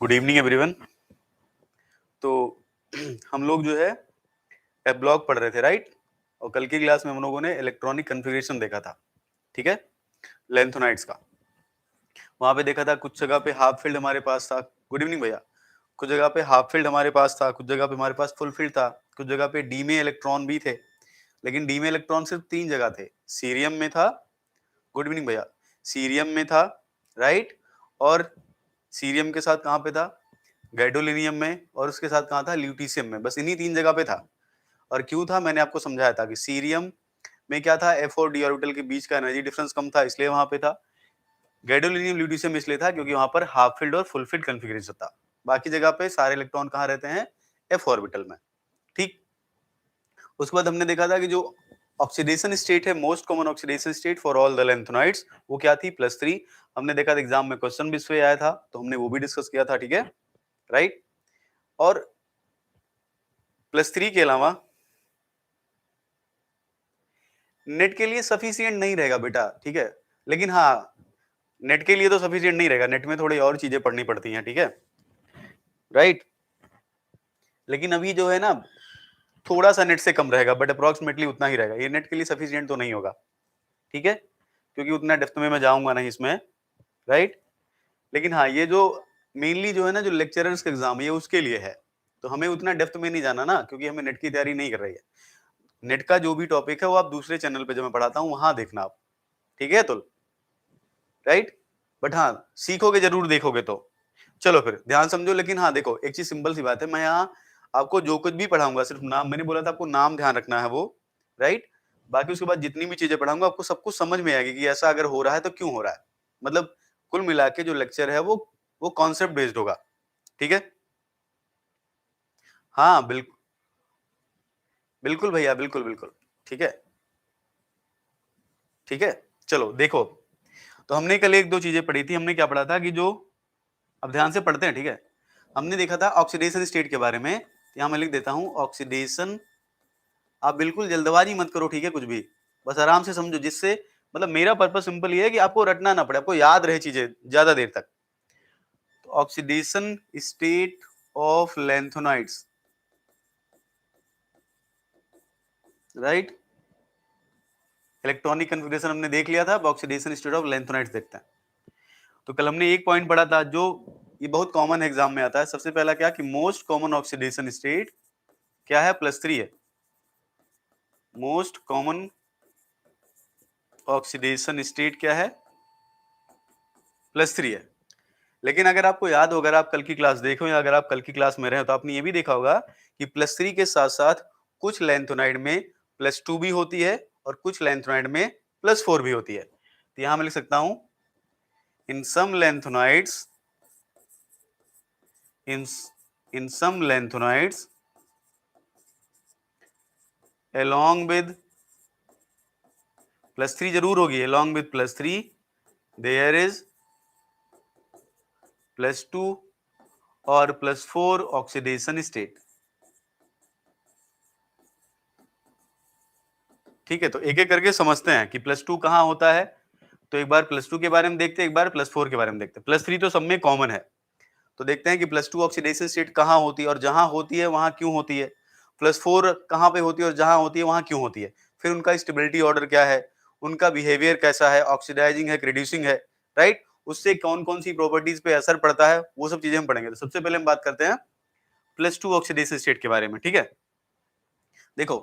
Good evening everyone. तो हम लोग जो है ब्लॉक पढ़ रहे थे, राइट? और कल की क्लास में हम लोगों ने इलेक्ट्रॉनिक कन्फिग्रेशन देखा था, ठीक है, लेंथोनाइड्स का। वहां पे देखा था कुछ जगह पे हाफ फील्ड हमारे पास था। गुड इवनिंग भैया। कुछ जगह पे हाफ फील्ड हमारे पास था, कुछ जगह पे हमारे पास फुल फील्ड था, कुछ जगह पे डी में इलेक्ट्रॉन भी थे। लेकिन डी में इलेक्ट्रॉन सिर्फ 3 जगह थे। सीरियम में था, गुड इवनिंग भैया, सीरियम में था, राइट? और सीरियम के साथ कहाँ पे था? गैडोलिनियम में। और उसके साथ कहाँ था? ल्यूटीशियम में। बस इन्हीं 3 जगह पे था। और क्यों था मैंने आपको समझाया था कि सीरियम में क्या था, एफ और डी ऑर्बिटल के बीच का एनर्जी डिफरेंस कम था, इसलिए वहां पे था। गैडोलिनियम ल्यूटीशियम इसलिए था क्योंकि वहां पर हाफ फील्ड और फुल फील्ड कन्फिग्रेशन था। बाकी जगह पे सारे इलेक्ट्रॉन कहाँ रहते हैं? एफ ऑर्बिटल में, ठीक। उसके बाद हमने देखा था कि जो ऑक्सीडेशन स्टेट है, most common oxidation state for all the lanthanides, वो क्या थी? +3। हमने देखा था एग्जाम में क्वेश्चन भी इस पे आया था, तो हमने वो भी डिस्कस किया था, ठीक है, राइट? और +3 के अलावा नेट के लिए सफिशिएंट नहीं रहेगा बेटा, ठीक है। लेकिन हाँ, नेट के लिए तो सफिशिएंट नहीं रहेगा, नेट में थोड़ी और चीजें पढ़नी पड़ती हैं, ठीक है, राइट? लेकिन अभी जो है ना, थोड़ा सा नेट से कम रहेगा, बट अप्रोक्सीमेटली उतना ही रहेगा। ये नेट के लिए सफिशिएंट तो नहीं होगा, ठीक है, क्योंकि उतना डेप्थ में मैं जाऊंगा नहीं इसमें, राइट? लेकिन हाँ, ये जो मेनली जो है ना, जो लेक्चरर्स का एग्जाम ये उसके लिए है, तो हमें उतना डेप्थ में नहीं जाना ना, क्योंकि हमें नेट की तैयारी नहीं कर रही है। नेट का जो भी टॉपिक है वो आप दूसरे चैनल पे जो मैं पढ़ाता हूँ वहां देखना आप, ठीक है, तो राइट। बट हाँ, सीखोगे जरूर, देखोगे तो। चलो फिर ध्यान समझो। लेकिन हाँ देखो, एक चीज सिंपल सी बात है, मैं यहाँ आपको जो कुछ भी पढ़ाऊंगा सिर्फ नाम, मैंने बोला था आपको नाम ध्यान रखना है वो, राइट? बाकी उसके बाद जितनी भी चीजें पढ़ाऊंगा आपको सब कुछ समझ में आएगी कि ऐसा अगर हो रहा है तो क्यों हो रहा है। मतलब कुल मिला के जो लेक्चर है वो कॉन्सेप्ट बेस्ड होगा, ठीक है। हाँ बिल्कुल, बिल्कुल भैया, बिल्कुल बिल्कुल, ठीक है, ठीक है। चलो देखो, तो हमने कल एक दो चीजें पढ़ी थी। हमने क्या पढ़ा था कि जो, अब ध्यान से पढ़ते हैं, ठीक है। हमने देखा था ऑक्सीडेशन स्टेट के बारे में। यहां मैं लिख देता हूं ऑक्सीडेशन। आप बिल्कुल जल्दबाजी मत करो, ठीक है, कुछ भी, बस आराम से समझो, जिससे मतलब मेरा पर्पस सिंपल ये है कि आपको रटना ना पड़े, आपको याद रहे चीजें ज्यादा देर तक। तो oxidation state of lanthanides, right? Electronic configuration हमने देख लिया था, अब ऑक्सीडेशन स्टेट ऑफ लेंथोनाइड्स देखते हैं। तो कल हमने एक पॉइंट पढ़ा था जो ये बहुत कॉमन एग्जाम में आता है। सबसे पहला क्या कि मोस्ट कॉमन ऑक्सीडेशन स्टेट क्या है? +3 है। मोस्ट कॉमन ऑक्सीडेशन स्टेट क्या है? +3 है। लेकिन अगर आपको याद हो, अगर आप कल की क्लास देखो या अगर आप कल की क्लास में रहे तो आपने ये भी देखा होगा कि +3 के साथ साथ कुछ लेंथोनाइड में +2 भी होती है और कुछ लेंथोनाइड में +4 भी होती है। तो यहां मैं लिख सकता हूं, इन सम लेंथोनाइड्स, इन इन सम लेंथोनाइड्स along with +3 जरूर होगी, along with +3 there is +2 और +4 ऑक्सीडेशन स्टेट। ठीक है, तो एक एक करके समझते हैं कि +2 कहां होता है। तो एक बार +2 के बारे में देखते हैं, एक बार +4 के बारे में देखते हैं। +3 तो सब में कॉमन है, तो देखते हैं कि +2 ऑक्सीडेशन स्टेट कहां होती है और जहां होती है वहां क्यों होती है। +4 कहां पे होती है और जहां होती है वहां क्यों होती है। फिर उनका स्टेबिलिटी ऑर्डर क्या है, उनका बिहेवियर कैसा है, ऑक्सीडाइजिंग है, रिड्यूसिंग है, राइट? उससे कौन कौन सी प्रॉपर्टीज पे असर पड़ता है, वो सब चीजें हम पढ़ेंगे। तो सबसे पहले हम बात करते हैं +2 ऑक्सीडेशन स्टेट के बारे में, ठीक है। देखो,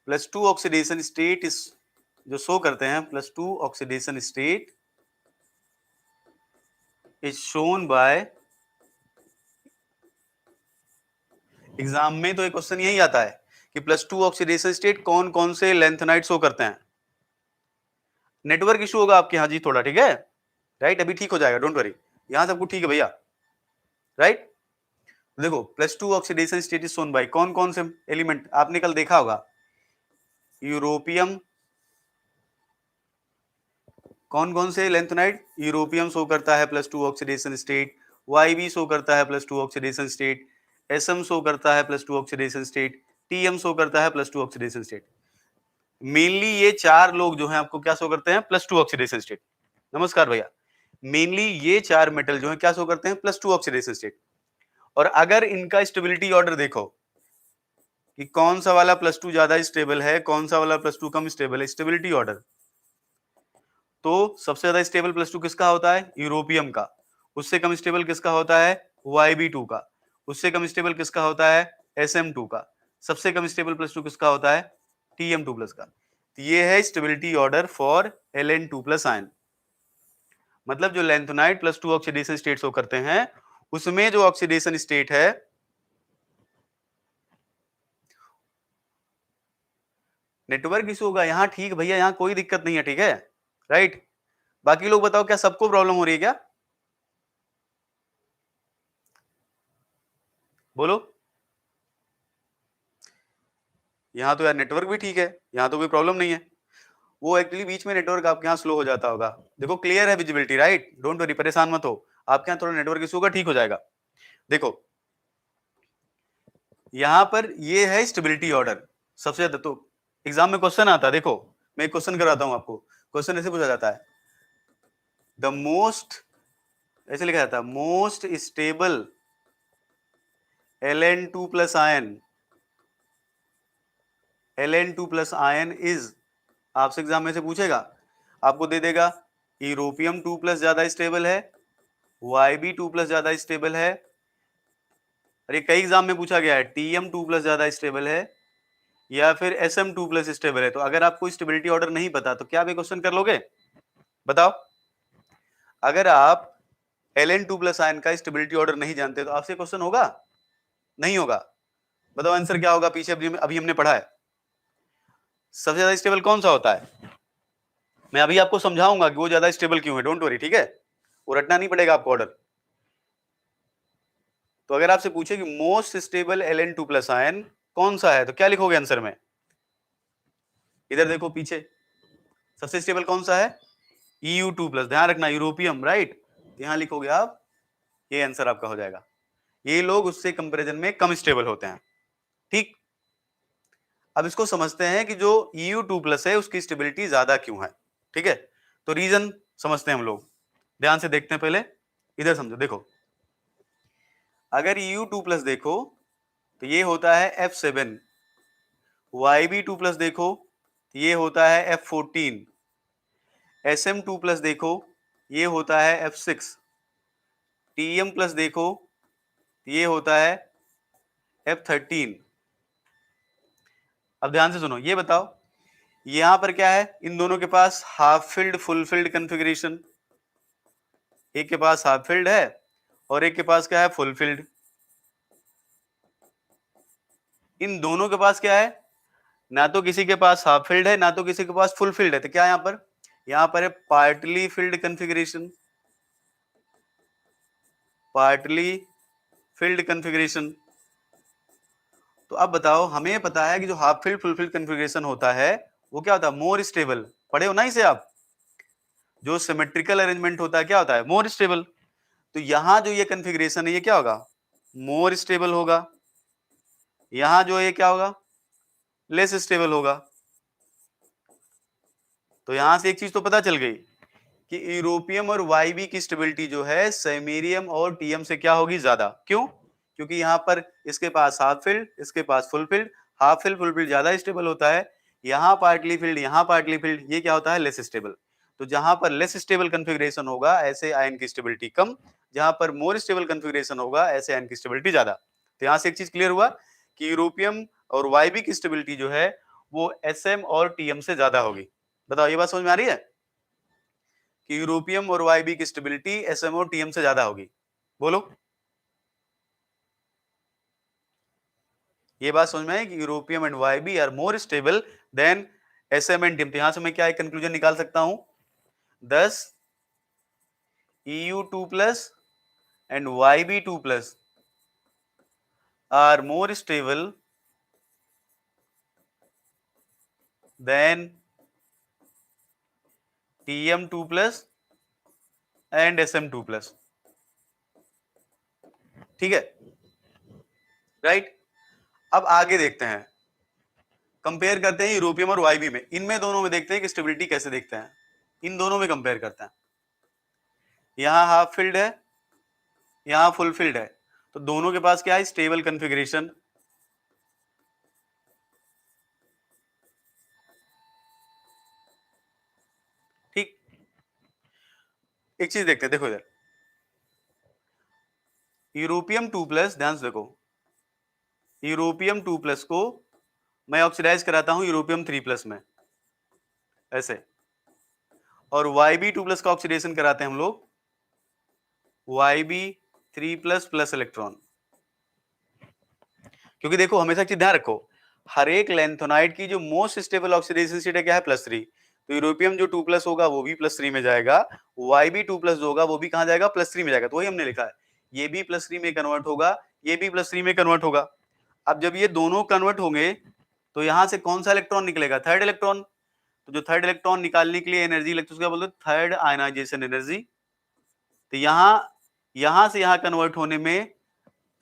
+2 ऑक्सीडेशन स्टेट इस जो शो करते हैं, +2 oxidation state is shown by, exam में तो एक क्वेश्चन यही आता है कि +2 ऑक्सीडेशन स्टेट कौन कौन से लेंथोनाइड शो करते हैं। नेटवर्क इशू होगा आपके यहाँ जी थोड़ा, ठीक है, राइट? अभी ठीक हो जाएगा, डोंट वरी, यहां सबको ठीक है भैया, राइट? देखो, +2 oxidation state is shown by कौन कौन से एलिमेंट, आपने कल देखा होगा, यूरोपियम, कौन कौन से लेंथोनाइड, यूरोपियम शो करता है +2 ऑक्सीडेशन स्टेट, YB शो करता है +2 ऑक्सीडेशन स्टेट, SM शो करता है +2 ऑक्सीडेशन स्टेट, TM शो करता है +2 ऑक्सीडेशन स्टेट। मेनली ये चार लोग जो हैं आपको क्या शो करते हैं? +2 ऑक्सीडेशन स्टेट। नमस्कार भैया, मेनली ये चार मेटल जो है क्या शो करते हैं, +2 ऑक्सीडेशन स्टेट। और अगर इनका स्टेबिलिटी ऑर्डर देखो कि कौन सा वाला +2 ज्यादा स्टेबल है, कौन सा वाला +2 कम स्टेबल है, स्टेबिलिटी ऑर्डर, तो सबसे ज्यादा स्टेबल +2 किसका होता है, यूरोपियम का। उससे कम स्टेबल किसका होता है, YB2 का। उससे कम स्टेबल किसका होता है, SM2 का। सबसे कम स्टेबल +2 किसका होता है, TM2+ का। तो ये है stability order for Ln2+ ion. मतलब जो लैंथोनाइड +2 ऑक्सीडेशन स्टेट शो करते हैं, उसमें जो ऑक्सीडेशन स्टेट है, नेटवर्क इशू होगा यहाँ, ठीक भैया, यहाँ कोई दिक्कत नहीं है, ठीक है, राइट। बाकी लोग बताओ, क्या सबको प्रॉब्लम हो रही है क्या, बोलो। यहाँ तो यार नेटवर्क भी ठीक है, यहाँ तो कोई प्रॉब्लम नहीं है। वो एक्चुअली बीच में नेटवर्क आपके यहाँ स्लो हो जाता होगा। देखो क्लियर है विजिबिलिटी, राइट, डोंट वरी, परेशान मत हो। आपके यहाँ थोड़ा नेटवर्क इशू होगा, ठीक हो जाएगा। देखो यहाँ पर ये है स्टेबिलिटी ऑर्डर सबसे ज्यादा। तो एग्जाम में क्वेश्चन आता है, देखो मैं एक क्वेश्चन कराता हूँ आपको। क्वेश्चन ऐसे पूछा जाता है, द मोस्ट, ऐसे लिखा जाता है, most stable Ln2+ ion, Ln2+ ion is, आपसे एग्जाम में से पूछेगा, आपको दे देगा यूरोपियम 2+ ज्यादा स्टेबल है, YB2+ ज्यादा स्टेबल है, और ये कई एग्जाम में पूछा गया है TM2+ ज्यादा स्टेबल है, या फिर SM2+ स्टेबल है। तो अगर आपको स्टेबिलिटी ऑर्डर नहीं पता तो क्या आप ये क्वेश्चन कर लोगे, बताओ। अगर आप Ln2+ आयन का स्टेबिलिटी ऑर्डर नहीं जानते तो आपसे क्वेश्चन होगा, नहीं होगा। बताओ आंसर क्या होगा, पीछे अभी हमने पढ़ा है। सबसे ज्यादा स्टेबल कौन सा होता है, मैं अभी आपको समझाऊंगा कि वो ज्यादा स्टेबल क्यों है, डोंट वरी, ठीक है, वो रटना नहीं पड़ेगा आपको ऑर्डर। तो अगर आपसे पूछे कि मोस्ट स्टेबल Ln2+ आयन कौन सा है, तो क्या लिखोगे आंसर में, इधर देखो पीछे, सबसे स्टेबल कौन सा है, Eu2+, ध्यान रखना यूरोपियम, राइट, यहां लिखोगे आप, ये आंसर आपका हो जाएगा। ये लोग उससे कंपैरिजन में कम स्टेबल होते हैं, ठीक। अब इसको समझते हैं कि जो Eu2+ है उसकी स्टेबिलिटी ज्यादा क्यों है, ठीक है। तो रीजन समझते हैं हम लोग, ध्यान से देखते हैं, पहले इधर समझो। देखो अगर Eu2+ देखो तो ये होता है F7, YB2+ देखो ये होता है F14, SM2+ देखो ये होता है F6, TM+ देखो ये होता है F13। अब ध्यान से सुनो, ये बताओ यहां पर क्या है, इन दोनों के पास half filled full filled configuration, एक के पास हाफ फिल्ड है और एक के पास क्या है, फुल फिल्ड। इन दोनों के पास क्या है, ना तो किसी के पास हाफ फिल्ड है, ना तो किसी के पास फुल फिल्ड है। तो क्या यहां पर है partly field configuration, partly field configuration. तो अब बताओ, हमें पता है कि जो half filled full filled configuration होता है वो क्या होता है, मोर स्टेबल। पढ़े हो ना इसे आप, जो सिमेट्रिकल अरेंजमेंट होता है क्या होता है, मोर स्टेबल। तो यहां जो ये कन्फिग्रेशन है ये क्या होगा, मोर स्टेबल होगा। यहां जो ये क्या होगा, लेस स्टेबल होगा। तो यहां से एक चीज तो पता चल गई कि यूरोपियम और YB की स्टेबिलिटी जो है सेमेरियम और TM से क्या होगी, ज्यादा। क्यों, क्योंकि यहाँ पर इसके पास हाफ फील्ड, इसके पास full filled, half filled full filled ज्यादा स्टेबल होता है। यहाँ पार्टली फील्ड, यहाँ पार्टली फील्ड, ये क्या होता है, लेस स्टेबल। तो जहां पर लेस स्टेबल कन्फिग्रेशन होगा ऐसे आयन की स्टेबिलिटी कम, जहां पर मोर स्टेबल कन्फिग्रेशन होगा ऐसे आयन की स्टेबिलिटी ज्यादा। तो यहाँ से एक चीज क्लियर हुआ कि यूरोपियम और YB की स्टेबिलिटी जो है वो SM और TM से ज्यादा होगी। बताओ ये बात समझ में आ रही है कि यूरोपियम और YB की स्टेबिलिटी SM और TM से ज्यादा होगी, बोलो। ये बात समझ में है कि europium and YB are more stable than SM and TM। तो यहां से मैं क्या एक कंक्लूजन निकाल सकता हूं, 10 Eu2+ and YB2+ are more stable than TM2+ and SM2+, ठीक है, राइट। अब आगे देखते हैं, कंपेयर करते हैं यूरोपियम और YB में, इनमें दोनों में देखते हैं कि स्टेबिलिटी कैसे देखते हैं, इन दोनों में कंपेयर करते हैं। यहाँ हाफ फिल्ड है, यहाँ फुल फिल्ड है, तो दोनों के पास क्या है, स्टेबल कॉन्फ़िगरेशन। ठीक, एक चीज देखते हैं, देखो इधर, यूरोपियम 2+, ध्यान से देखो, यूरोपियम 2+ को मैं ऑक्सीडाइज कराता हूं यूरोपियम 3+ में, ऐसे, और YB2+ का ऑक्सीडेशन कराते हैं हम लोग YB3+ प्लस इलेक्ट्रॉन। क्योंकि देखो हमेशा चीज ध्यान रखो, हर एक लेंथोनाइड की जो मोस्ट स्टेबल ऑक्सीडेशन स्टेट है क्या है, +3। तो यूरोपियम जो 2+ होगा वो भी +3 में जाएगा, YB2+ जो होगा वो भी कहां जाएगा, +3 में जाएगा। तो वही हमने लिखा है, ये भी +3 में कन्वर्ट होगा, ये भी +3 में कन्वर्ट होगा। अब जब ये दोनों कन्वर्ट होंगे तो यहां से कौन सा इलेक्ट्रॉन निकलेगा, थर्ड इलेक्ट्रॉन। तो जो थर्ड इलेक्ट्रॉन निकालने के लिए एनर्जी लगती है उसको बोलते हैं थर्ड आयनाइजेशन एनर्जी। तो यहां से यहां कन्वर्ट होने में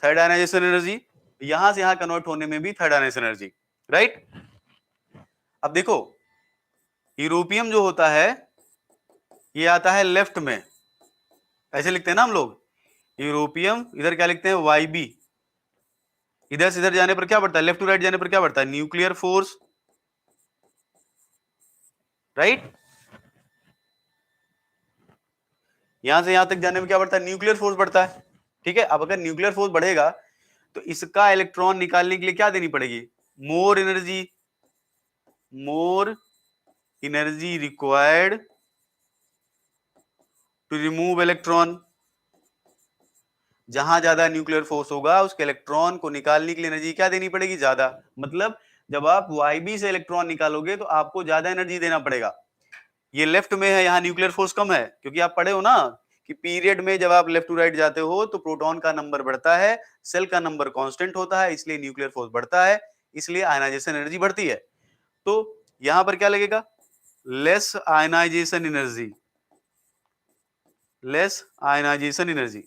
थर्ड आयनाइजेशन एनर्जी, यहां से यहां कन्वर्ट होने में भी थर्ड आयनाइजेशन एनर्जी, राइट। अब देखो यूरोपियम जो होता है ये आता है लेफ्ट में, ऐसे लिखते हैं ना हम लोग, यूरोपियम इधर क्या लिखते हैं, YB। इधर से इधर जाने पर क्या बढ़ता है, लेफ्ट टू राइट जाने पर क्या बढ़ता है, न्यूक्लियर फोर्स, राइट। यहां से यहां तक जाने में क्या बढ़ता है, न्यूक्लियर फोर्स बढ़ता है। ठीक है, अब अगर न्यूक्लियर फोर्स बढ़ेगा तो इसका इलेक्ट्रॉन निकालने के लिए क्या देनी पड़ेगी, more energy, more energy required to remove electron. जहां ज्यादा न्यूक्लियर फोर्स होगा उसके इलेक्ट्रॉन को निकालने के लिए एनर्जी क्या देनी पड़ेगी, ज्यादा। मतलब जब आप YB से इलेक्ट्रॉन निकालोगे तो आपको ज्यादा एनर्जी देना पड़ेगा। ये लेफ्ट में है, यहाँ न्यूक्लियर फोर्स कम है, क्योंकि आप पढ़े हो ना कि पीरियड में जब आप लेफ्ट टू राइट जाते हो तो प्रोटॉन का नंबर बढ़ता है, सेल का नंबर कांस्टेंट होता है, इसलिए न्यूक्लियर फोर्स बढ़ता है, इसलिए आयनाइजेशन एनर्जी बढ़ती है। तो यहां पर क्या लगेगा, less ionization energy, less ionization energy.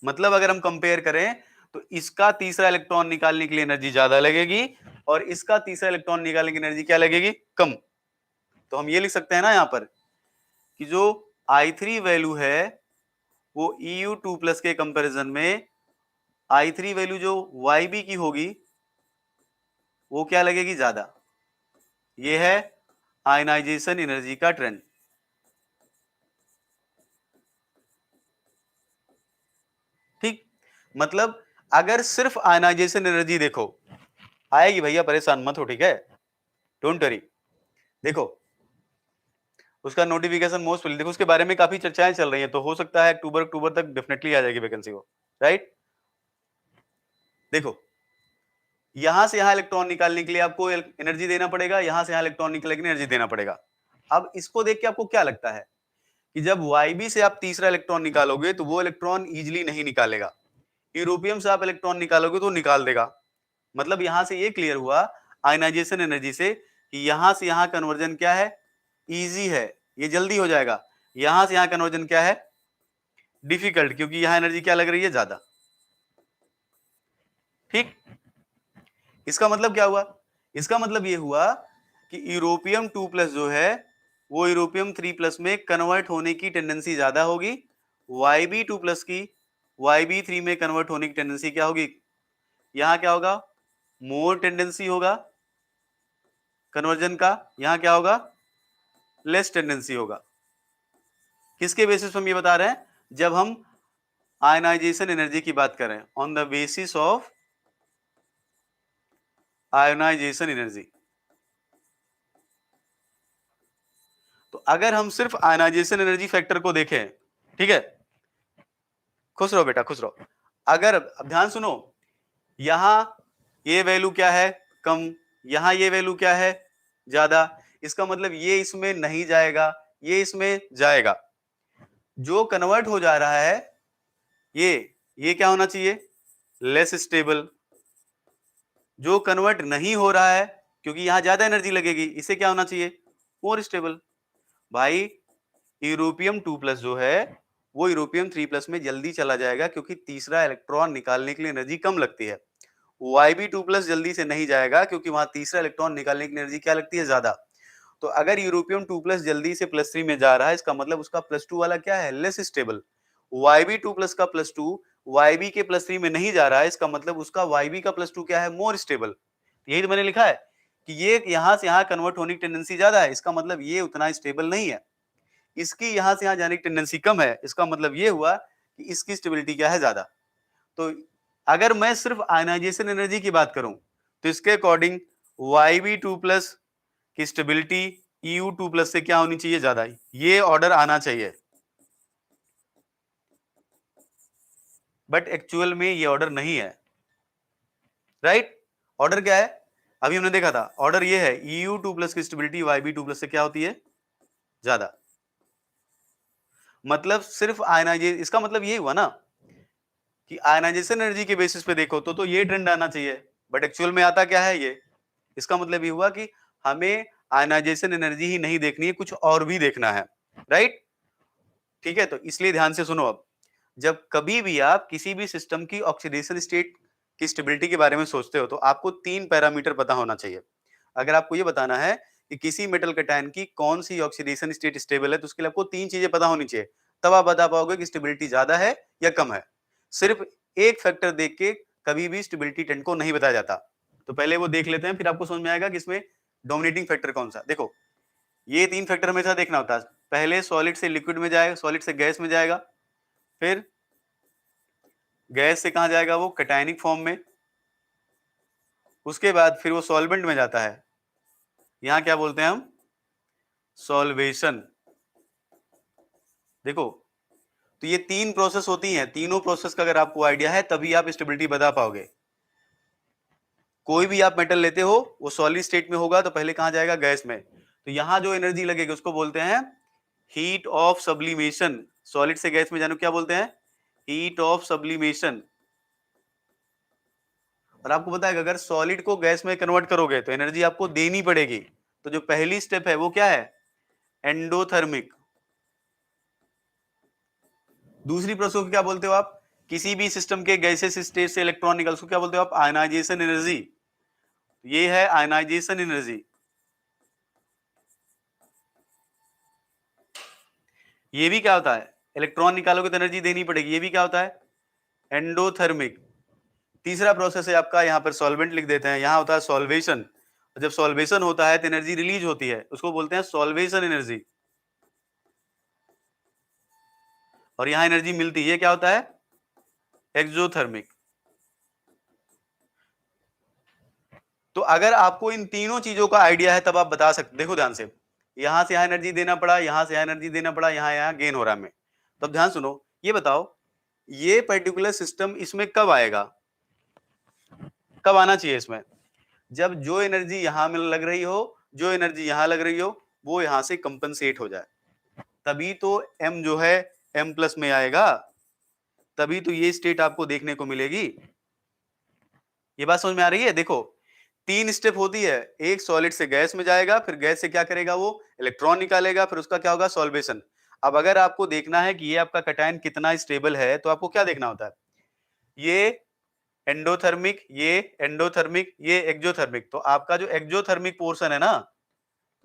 मतलब अगर हम कंपेयर करें तो इसका तीसरा इलेक्ट्रॉन निकालने के लिए एनर्जी ज्यादा लगेगी और इसका तीसरा इलेक्ट्रॉन निकालने की एनर्जी क्या लगेगी, कम। तो हम ये लिख सकते हैं ना यहां पर कि जो I3 वैल्यू है वो EU2+ के कंपैरिजन में I3 वैल्यू जो YB की होगी वो क्या लगेगी, ज्यादा। ये है आयनाइजेशन एनर्जी का ट्रेंड। ठीक, मतलब अगर सिर्फ आयनाइजेशन एनर्जी देखो, आएगी भैया, परेशान मत हो, ठीक है, डोंट वरी। देखो उसका नोटिफिकेशन मोस्ट, देखो उसके बारे में काफी चर्चाएं चल रही हैं, तो हो सकता है अक्टूबर तक डेफिनेटली आ जाएगी वैकेंसी वो, राइट। देखो यहां से यहां इलेक्ट्रॉन निकालने के लिए आपको एनर्जी देना पड़ेगा, यहां से यहां इलेक्ट्रॉन निकालने के लिए एनर्जी देना पड़ेगा। अब इसको देख के आपको क्या लगता है कि जब YB से आप तीसरा इलेक्ट्रॉन निकालोगे तो वो इलेक्ट्रॉन इजिली नहीं निकालेगा, यूरोपियम से आप इलेक्ट्रॉन निकालोगे तो निकाल देगा। मतलब यहां से ये क्लियर हुआ आयनाइजेशन एनर्जी से कि यहां से यहां कन्वर्जन क्या है, इजी है, ये जल्दी हो जाएगा। यहां से यहां कन्वर्जन क्या है, डिफिकल्ट, क्योंकि यहां एनर्जी क्या लग रही है, ज्यादा। ठीक, इसका मतलब क्या हुआ, इसका मतलब ये हुआ कि यूरोपियम 2+ जो है वो यूरोपियम 3+ में कन्वर्ट होने की टेंडेंसी ज्यादा होगी, YB2+ की YB3 में कन्वर्ट होने की टेंडेंसी क्या होगी, यहां क्या होगा, मोर टेंडेंसी होगा कन्वर्जन का, यहां क्या होगा, लेस टेंडेंसी होगा। किसके बेसिस पर हम ये बता रहे हैं, जब हम आयनाइजेशन एनर्जी की बात करें, on the basis of ionization energy. तो अगर हम सिर्फ आयनाइजेशन एनर्जी फैक्टर को देखें, ठीक है, खुश रहो बेटा, खुश रहो। अगर अब ध्यान सुनो, यहां ये वैल्यू क्या है, कम, यहां ये वैल्यू क्या है, ज्यादा, इसका मतलब ये इसमें नहीं जाएगा, ये इसमें जाएगा। जो कन्वर्ट हो जा रहा है ये क्या होना चाहिए, लेस स्टेबल। जो कन्वर्ट नहीं हो रहा है क्योंकि यहां ज्यादा एनर्जी लगेगी, इसे क्या होना चाहिए, मोर स्टेबल। भाई यूरोपियम 2+ जो है वो यूरोपियम 3+ में जल्दी चला जाएगा क्योंकि तीसरा इलेक्ट्रॉन निकालने के लिए एनर्जी कम लगती है। YB2+ जल्दी से नहीं जाएगा क्योंकि वहां तीसरा इलेक्ट्रॉन निकालने की एनर्जी क्या लगती है, ज्यादा। तो अगर यूरोपियम 2+ जल्दी से +3 में जा रहा है, इसका मतलब उसका +2 वाला क्या है, लेस स्टेबल। YB2+ का +2 YB के +3 में नहीं जा रहा है, इसका मतलब उसका YB का +2 क्या है, मोर स्टेबल। यही तो मैंने लिखा है कि ये यहां से यहां कन्वर्ट होने की टेंडेंसी ज्यादा है, इसका मतलब ये उतना स्टेबल नहीं है। इसकी यहां से यहां जाने की टेंडेंसी कम है, इसका मतलब ये हुआ कि इसकी स्टेबिलिटी क्या है, ज्यादा। तो अगर मैं सिर्फ आयनाइजेशन एनर्जी की बात करूं तो इसके अकॉर्डिंग YB2+ की स्टेबिलिटी EU2+ से क्या होनी चाहिए, ज्यादा। ये ऑर्डर आना चाहिए, बट एक्चुअल में ये ऑर्डर नहीं है, राइट। ऑर्डर क्या है, अभी हमने देखा था, ऑर्डर ये है EU2+ की स्टेबिलिटी YB2+ से क्या होती है, ज्यादा। मतलब सिर्फ आयनाइजेशन, इसका मतलब ये हुआ ना कि आयनाइजेशन एनर्जी के बेसिस पे देखो तो ये ट्रेंड आना चाहिए, बट एक्चुअल में आता क्या है ये। इसका मतलब ये हुआ कि हमें आयनाइजेशन एनर्जी ही नहीं देखनी है, कुछ और भी देखना है, राइट। ठीक है, तो इसलिए ध्यान से सुनो। अब जब कभी भी आप किसी भी सिस्टम की ऑक्सीडेशन स्टेट की स्टेबिलिटी के बारे में सोचते हो तो आपको 3 पैरामीटर पता होना चाहिए। अगर आपको ये बताना है कि किसी मेटल कटायन की कौन सी ऑक्सीडेशन स्टेट स्टेबल है, तो उसके लिए आपको 3 चीजें पता होनी चाहिए, तब आप बता पाओगे कि स्टेबिलिटी ज्यादा है या कम है। सिर्फ एक फैक्टर देख के कभी भी स्टेबिलिटी ट्रेंड को नहीं बताया जाता। तो पहले वो देख लेते हैं, फिर आपको समझ में आएगा कि इसमें डोमिनेटिंग फैक्टर कौन सा। देखो, ये 3 फैक्टर हमेशा देखना होता है। पहले सॉलिड से लिक्विड में जाएगा, सॉलिड से गैस में जाएगा, फिर गैस से कहां जाएगा, वो कैटायनिक फॉर्म में, उसके बाद फिर वो सॉल्वेंट में जाता है, यहां क्या बोलते हैं हम, सॉल्वेशन। देखो, तो ये 3 प्रोसेस होती हैं, तीनों प्रोसेस का अगर आपको आइडिया है तभी आप स्टेबिलिटी बता पाओगे। कोई भी आप मेटल लेते हो वो सॉलिड स्टेट में होगा तो पहले कहां जाएगा, गैस में। तो यहां जो एनर्जी लगेगी उसको बोलते हैं हीट ऑफ सब्लिमेशन। सॉलिड से गैस में जाने को क्या बोलते हैं, हीट ऑफ सब्लिमेशन। और आपको पता है कि अगर सॉलिड को गैस में कन्वर्ट करोगे तो एनर्जी आपको देनी पड़ेगी। तो जो पहली स्टेप है वो क्या है, एंडोथर्मिक। दूसरी प्रोसेस को क्या बोलते हो आप, किसी भी सिस्टम के गैसेस स्टेट से इलेक्ट्रॉन निकल, उसको क्या बोलते हो आप, आयनाइजेशन एनर्जी। ये है आयनाइजेशन एनर्जी। ये भी क्या होता है, इलेक्ट्रॉन निकालोगे तो एनर्जी देनी पड़ेगी, ये भी क्या होता है, एंडोथर्मिक। तीसरा प्रोसेस है आपका, यहां पर सॉल्वेंट लिख देते हैं, यहां होता है सॉल्वेशन। जब सॉल्वेशन होता है तो एनर्जी रिलीज होती है, उसको बोलते हैं सॉल्वेशन एनर्जी। और यहां एनर्जी मिलती है, क्या होता है, एक्सोथर्मिक। तो अगर आपको इन तीनों चीजों का आइडिया है तब आप बता सकते। देखो ध्यान से, यहां से यहां एनर्जी देना पड़ा, यहां से यहां एनर्जी देना पड़ा, यहां यहां गेन हो रहा है हमें। तब ध्यान सुनो, ये बताओ ये पर्टिकुलर सिस्टम इसमें कब आएगा, कब आना चाहिए इसमें, जब जो एनर्जी यहां में लग रही हो, जो एनर्जी यहां लग रही हो, वो यहां से कंपनसेट हो जाए, तभी तो m जो है m+ में आएगा, तभी तो ये स्टेट आपको देखने को मिलेगी। ये बात समझ में आ रही है। देखो, 3 स्टेप होती है, एक सॉलिड से गैस में जाएगा, फिर गैस से क्या करेगा, वो इलेक्ट्रॉन निकालेगा, फिर उसका क्या होगा, सॉल्वेशन। अब अगर आपको देखना है कि ये आपका कटायन कितना स्टेबल है तो आपको क्या देखना होता है, ये एंडोथर्मिक, ये एंडोथर्मिक, ये एक्सोथर्मिक। तो आपका जो एक्सोथर्मिक पोर्शन है ना,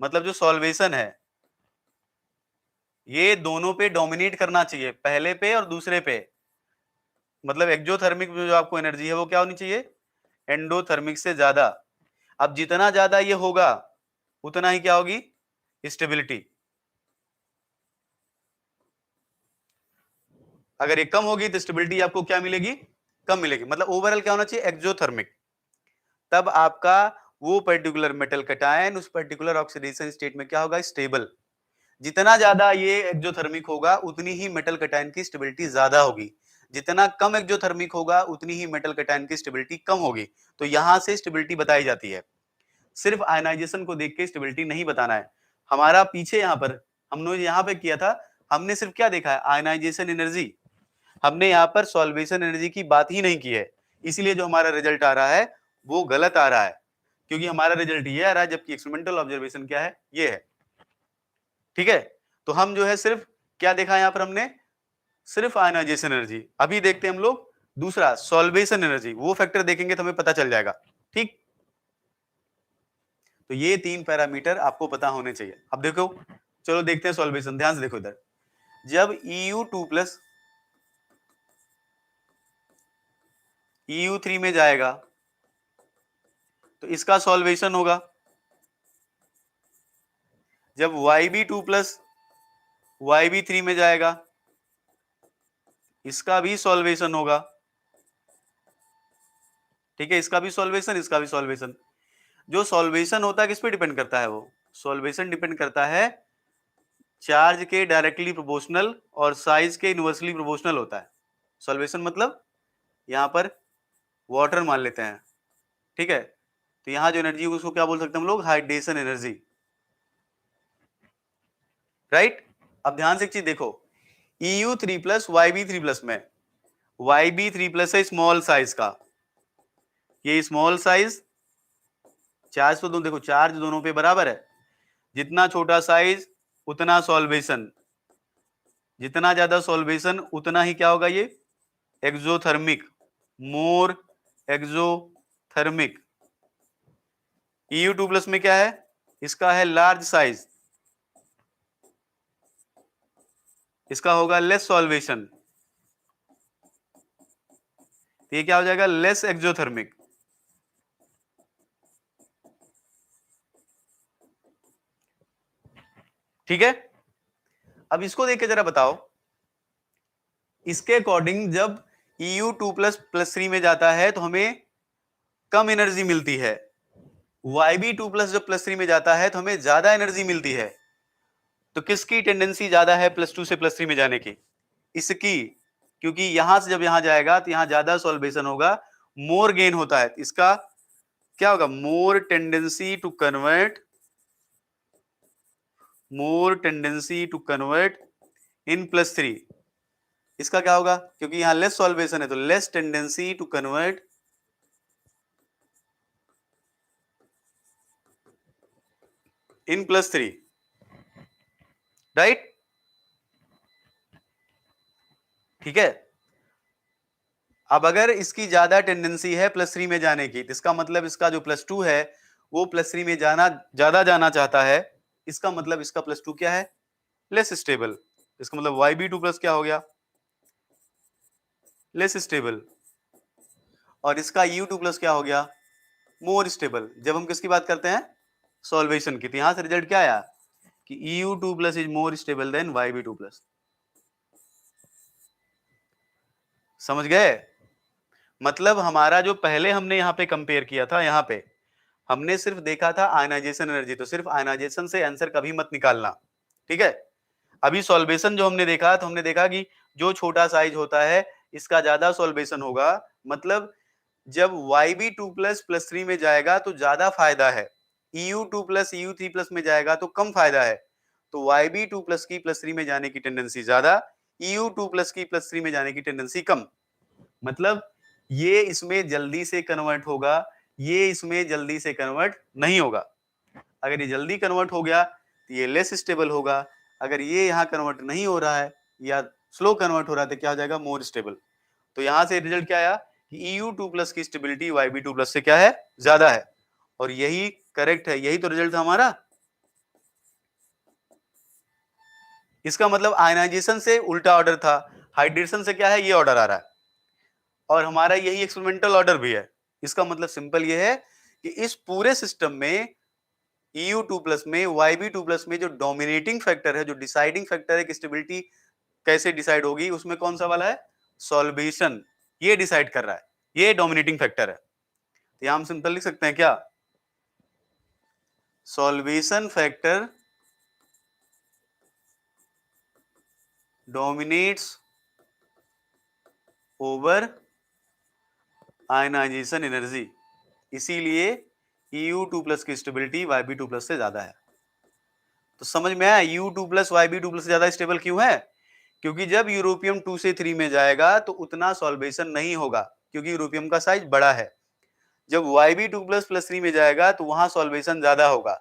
मतलब जो सॉल्वेशन है, ये दोनों पे डोमिनेट करना चाहिए, पहले पे और दूसरे पे। मतलब एक्सोथर्मिक में जो आपको एनर्जी है वो क्या होनी चाहिए, एंडोथर्मिक से ज्यादा। अब जितना ज्यादा ये होगा उतना ही क्या होगी, स्टेबिलिटी। अगर ये कम होगी तो स्टेबिलिटी आपको क्या मिलेगी, कम मिलेगी। मतलब ओवरऑल क्या होना चाहिए, एक्सोथर्मिक। तब आपका वो पर्टिकुलर मेटल कटायन उस पर्टिकुलर ऑक्सीडेशन स्टेट में क्या होगा, स्टेबल। जितना ज्यादा ये एक्सोथर्मिक होगा उतनी ही मेटल कटायन की स्टेबिलिटी ज्यादा होगी, जितना कम एक्सोथर्मिक होगा उतनी ही मेटल कटायन की स्टेबिलिटी कम होगी। तो यहां से स्टेबिलिटी बताई जाती है। सिर्फ आयनाइजेशन को देख के स्टेबिलिटी नहीं बताना है। हमारा पीछे यहाँ पर हमने यहाँ पे किया था, हमने सिर्फ क्या देखा है, आयनाइजेशन एनर्जी। हमने यहाँ पर सॉल्वेशन एनर्जी की बात ही नहीं की है, इसीलिए जो हमारा रिजल्ट आ रहा है वो गलत आ रहा है, क्योंकि हमारा रिजल्ट ये आ रहा है जबकि एक्सपेरिमेंटल ऑब्जर्वेशन क्या है, ये है। ठीक है, तो हम जो है सिर्फ क्या देखा है यहाँ पर हमने, सिर्फ आयनाइजेशन एनर्जी। अभी देखते हैं हम लोग दूसरा सॉल्वेशन एनर्जी, वो फैक्टर देखेंगे तो हमें पता चल जाएगा। ठीक, तो ये 3 पैरामीटर आपको पता होने चाहिए। अब देखो, चलो देखते हैं सॉल्वेशन, ध्यान से देखो इधर। जब EU2+ EU3 में जाएगा तो इसका सॉल्वेशन होगा। जब YB2+ YB3 में जाएगा इसका भी सॉल्वेशन होगा। ठीक है, इसका भी सॉल्वेशन, इसका भी सॉल्वेशन। जो सॉल्वेशन होता है किस पे डिपेंड करता है? वो सॉल्वेशन डिपेंड करता है चार्ज के डायरेक्टली प्रोपोर्शनल और साइज के इनवर्सली प्रोपोर्शनल होता है। सॉल्वेशन मतलब यहां पर वाटर मान लेते हैं, ठीक है, तो यहां जो एनर्जी उसको क्या बोल सकते हैं हम लोग? Hydration energy, right. अब ध्यान से एक चीज देखो, EU3+ YB3+ में YB3+ है स्मॉल साइज का, ये स्मॉल साइज, चार्ज तो देखो चार्ज दोनों पे बराबर है, जितना छोटा साइज उतना सॉल्वेशन, जितना ज्यादा सॉल्वेशन उतना ही क्या होगा? ये एक्सोथर्मिक, मोर एक्सोथर्मिक। EU2+ में क्या है? इसका है लार्ज साइज, इसका होगा लेस सॉल्वेशन, तो ये क्या हो जाएगा? Less exothermic. ठीक है, अब इसको देख के जरा बताओ, इसके अकॉर्डिंग जब EU2++3 में जाता है तो हमें कम एनर्जी मिलती है, YB2+ जब +3 में जाता है तो हमें ज्यादा एनर्जी मिलती है। तो किसकी टेंडेंसी ज्यादा है +2 से +3 में जाने की? इसकी, क्योंकि यहां से जब यहां जाएगा तो यहां ज्यादा सॉल्वेशन होगा, मोर गेन होता है, इसका क्या होगा? More tendency to convert, more tendency to convert in +3। इसका क्या होगा? क्योंकि यहां लेस सॉल्वेशन है तो less tendency to convert in +3, right. ठीक है, अब अगर इसकी ज्यादा टेंडेंसी है +3 में जाने की, तो इसका मतलब इसका जो +2 है वो +3 में जाना ज्यादा जाना चाहता है, इसका मतलब इसका +2 क्या है? Less stable. इसका मतलब YB2+ क्या हो गया? Less stable. और इसका EU2+ क्या हो गया? More stable. जब हम किसकी बात करते हैं? सॉल्वेशन की। तो यहां से रिजल्ट क्या आया कि EU2+ is more stable then YB2+। समझ गए? मतलब हमारा जो पहले हमने यहाँ पे कंपेयर किया था, यहाँ पे हमने सिर्फ देखा था आयनाइजेशन एनर्जी, तो सिर्फ आयनाइजेशन से आंसर कभी मत निकालना, ठीक है। अभी सॉल्वेशन जो हमने देखा तो हमने देखा कि जो छोटा साइज होता है इसका ज्यादा सॉल्वेशन होगा, मतलब जब YB2++3 में जाएगा तो ज्यादा फायदा है, EU2+ EU3+ में जाएगा तो कम फायदा है। तो YB2+ की +3 में जाने की टेंडेंसी ज्यादा, EU2+ की +3 में जाने की टेंडेंसी कम। मतलब ये इसमें जल्दी से कन्वर्ट होगा, ये इसमें जल्दी से कन्वर्ट नहीं होगा। अगर ये जल्दी कन्वर्ट हो गया तो ये लेस स्टेबल होगा, अगर ये यहाँ कन्वर्ट नहीं हो रहा है या स्लो कन्वर्ट हो रहा है तो क्या हो जाएगा? More stable. तो यहां से रिजल्ट क्या आया कि EU2+ की स्टेबिलिटी YB2+ से क्या है? ज्यादा है। और यही करेक्ट है, यही तो रिजल्ट था हमारा। इसका मतलब आयनाइजेशन से उल्टा ऑर्डर था, हाइड्रेशन से क्या है? ये ऑर्डर आ रहा है, और हमारा यही एक्सपेरिमेंटल ऑर्डर भी है। इसका मतलब सिंपल ये है कि इस पूरे सिस्टम में EU2+ में YB2+ में जो डोमिनेटिंग फैक्टर है, जो डिसाइडिंग फैक्टर है कि स्टेबिलिटी कैसे डिसाइड होगी, उसमें कौन सा वाला है? सॉल्वेशन। ये डिसाइड कर रहा है, ये डोमिनेटिंग फैक्टर है। तो यहां हम सिंपल लिख सकते हैं क्या? Solvation factor dominates over ionization energy, इसीलिए EU2+ की स्टेबिलिटी YB2+ से ज्यादा है। तो समझ में आया EU2+ YB2+ से ज्यादा स्टेबल क्यों है? क्योंकि जब यूरोपियम 2 से 3 में जाएगा तो उतना सॉल्वेशन नहीं होगा, क्योंकि यूरोपियम का साइज बड़ा है। जब YB2++3 में जाएगा तो वहां सॉल्वेशन ज्यादा होगा,